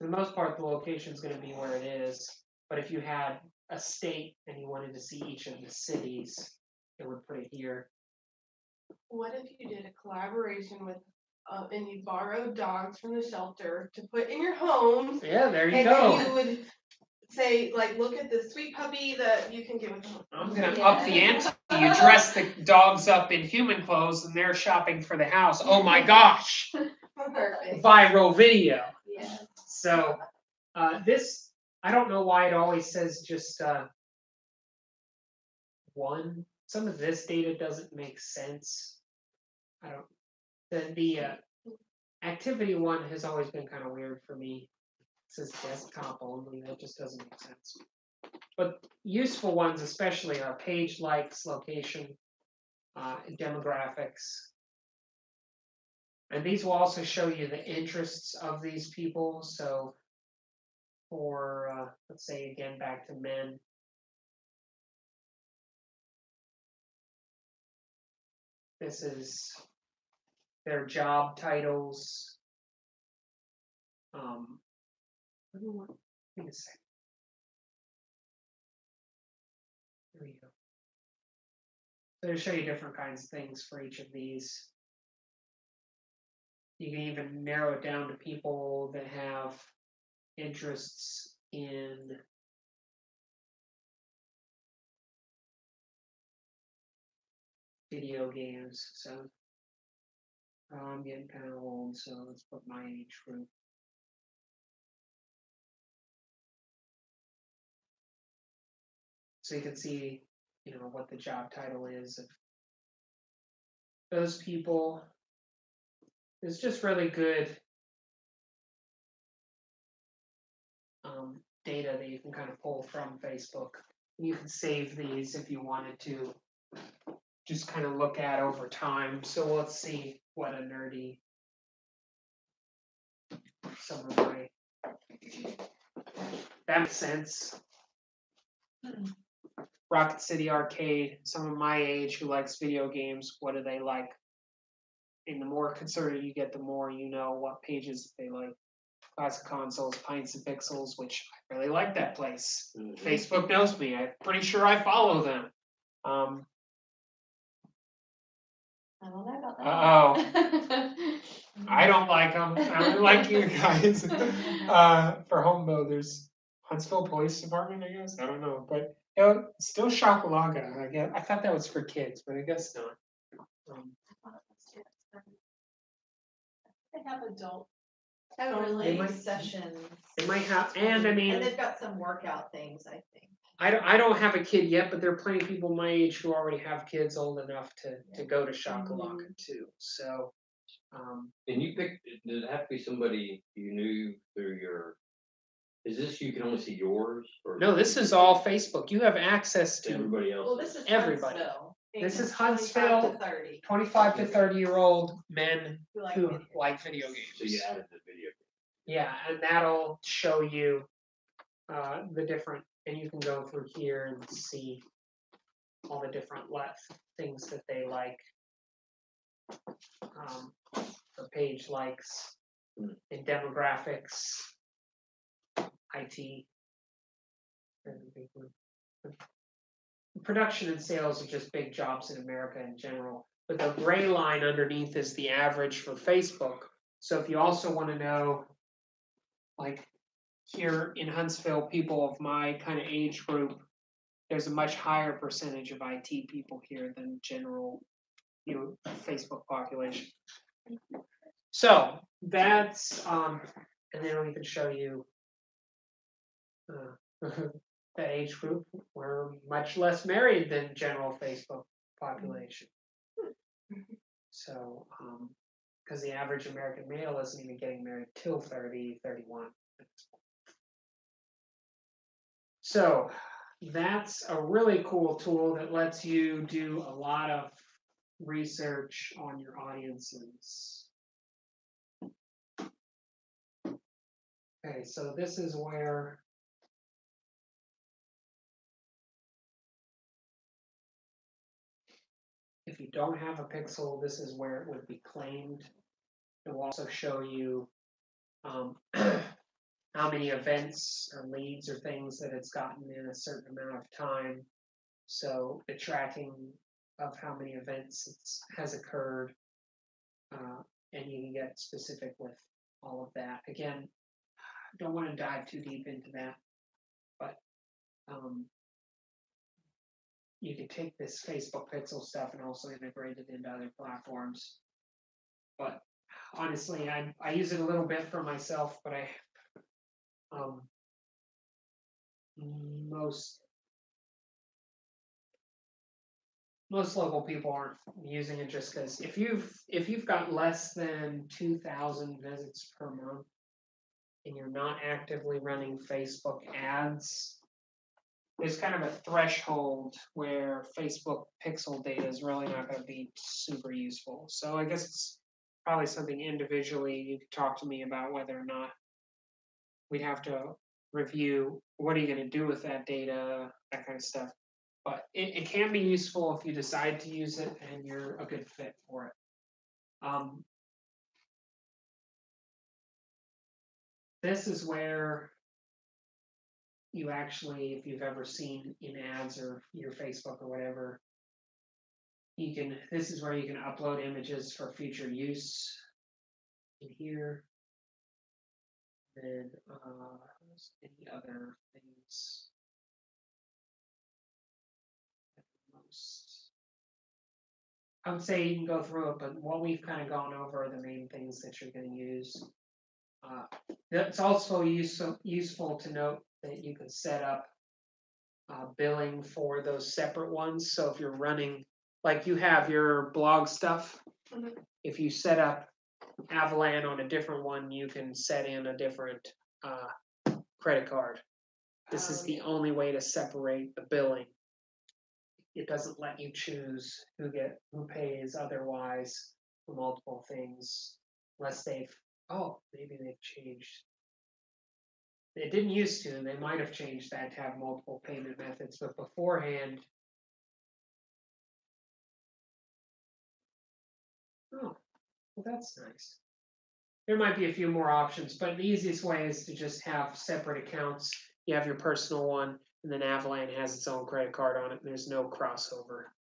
the most part, the location is going to be where it is. But if you had a state and you wanted to see each of the cities, it would put it here. What if you did a collaboration with, and you borrowed dogs from the shelter to put in your home? Yeah, there you and go. then you would say, like, look at this sweet puppy that you can get with them. I'm going to up the ante. You dress the dogs up in human clothes and they're shopping for the house. Oh my gosh. Perfect. Viral video. Yeah. So this, I don't know why it always says just one. Some of this data doesn't make sense. I don't. The activity one has always been kind of weird for me. It says desktop only. That just doesn't make sense. But useful ones, especially, are page likes, location. demographics. And these will also show you the interests of these people. So for, let's say again, back to men. This is their job titles. Give me a second. There we go. So to show you different kinds of things for each of these. You can even narrow it down to people that have interests in video games. So I'm getting kind of old, so let's put my age group. So you can see, what the job title is of those people. It's just really good data that you can kind of pull from Facebook. You can save these if you wanted to just kind of look at over time. So let's see what a nerdy, some of my, that makes sense. Rocket City Arcade, some of my age who likes video games, what do they like? And the more conservative you get, the more you know what pages they like. Classic Consoles, Pints and Pixels, which I really like that place. Mhm. Facebook knows me. I'm pretty sure I follow them. I don't know about that. Uh-oh. I don't like them. I don't like you guys. For Homebo, there's Huntsville Police Department, I guess. I don't know, but still Shopalaga. I thought that was for kids, but I guess not. They have adult Oh, only They might- sessions. They might have, and I mean, And they've got some workout things, I think. I don't have a kid yet, but there are plenty of people my age who already have kids old enough to go to Shakalaka too. So, And you picked, did it have to be somebody you knew through your, is this, you can only see yours? Or no, this is all Facebook. You have access to everybody else? Well, this is Everybody. Huntsville. This is 25 to Huntsville. 30 25 to 30-year-old men who like who video. like video games. So you added the video. Yeah, and that'll show you the different, and you can go through here and see all the different things that they like. The page likes in demographics, IT. Production and sales are just big jobs in America in general. But the gray line underneath is the average for Facebook. So if you also want to know, like here in Huntsville, people of my kind of age group, there's a much higher percentage of IT people here than general, Facebook population. So that's, and then we can show you that age group. We're much less married than general Facebook population. So, because the average American male isn't even getting married till 30, 31. So that's a really cool tool that lets you do a lot of research on your audiences. Okay, so this is where if you don't have a pixel, this is where it would be claimed. It will also show you how many events or leads or things that it's gotten in a certain amount of time. So the tracking of how many events has occurred, and you can get specific with all of that. Again, don't want to dive too deep into that, but you can take this Facebook Pixel stuff and also integrate it into other platforms. But honestly, I use it a little bit for myself, but most local people aren't using it just because if you've got less than 2,000 visits per month and you're not actively running Facebook ads, there's kind of a threshold where Facebook pixel data is really not gonna be super useful. So I guess it's probably something individually you could talk to me about whether or not we'd have to review, what are you gonna do with that data, that kind of stuff. But it can be useful if you decide to use it and you're a good fit for it. This is where you actually, if you've ever seen in ads or your Facebook or whatever, this is where you can upload images for future use in here. And any other things? I would say you can go through it, but what we've kind of gone over are the main things that you're going to use. It's also useful to note that you can set up billing for those separate ones. So if you're running, like you have your blog stuff, if you set up Avalan on a different one, you can set in a different credit card. This is the only way to separate the billing. It doesn't let you choose who pays otherwise for multiple things, unless maybe they've changed. It didn't used to, and they might have changed that to have multiple payment methods, but beforehand. Oh, well, that's nice. There might be a few more options, but the easiest way is to just have separate accounts. You have your personal one, and then Avalan has its own credit card on it, and there's no crossover.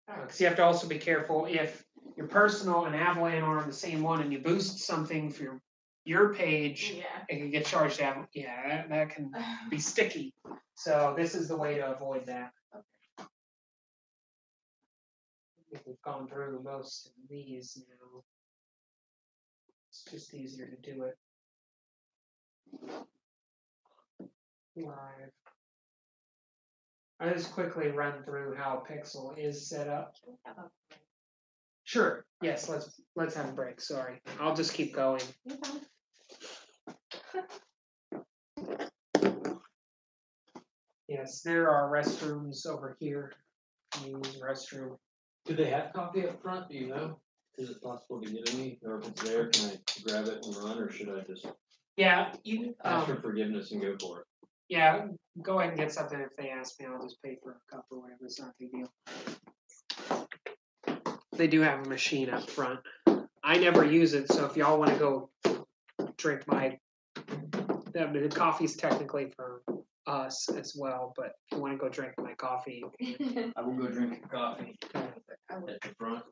Because you have to also be careful if your personal and Avalan are on the same one and you boost something for your page, it can get charged out. Yeah, that can be sticky. So this is the way to avoid that. I think we've gone through most of these now. It's just easier to do it live. I'll just quickly run through how Pixel is set up. Sure. Yes. Let's have a break. Sorry. I'll just keep going. Yes, there are restrooms over here. You use the restroom. Do they have coffee up front? Do you know? Is it possible to get any? Or if it's there, can I grab it and run, or should I just Yeah, you ask for forgiveness and go for it? Yeah, go ahead and get something. If they ask me, I'll just pay for a cup or whatever. It's not a big deal. They do have a machine up front. I never use it, so if y'all want to go drink the coffee's technically for us as well, but if you want to go drink my coffee, I will go drink a coffee I at the front.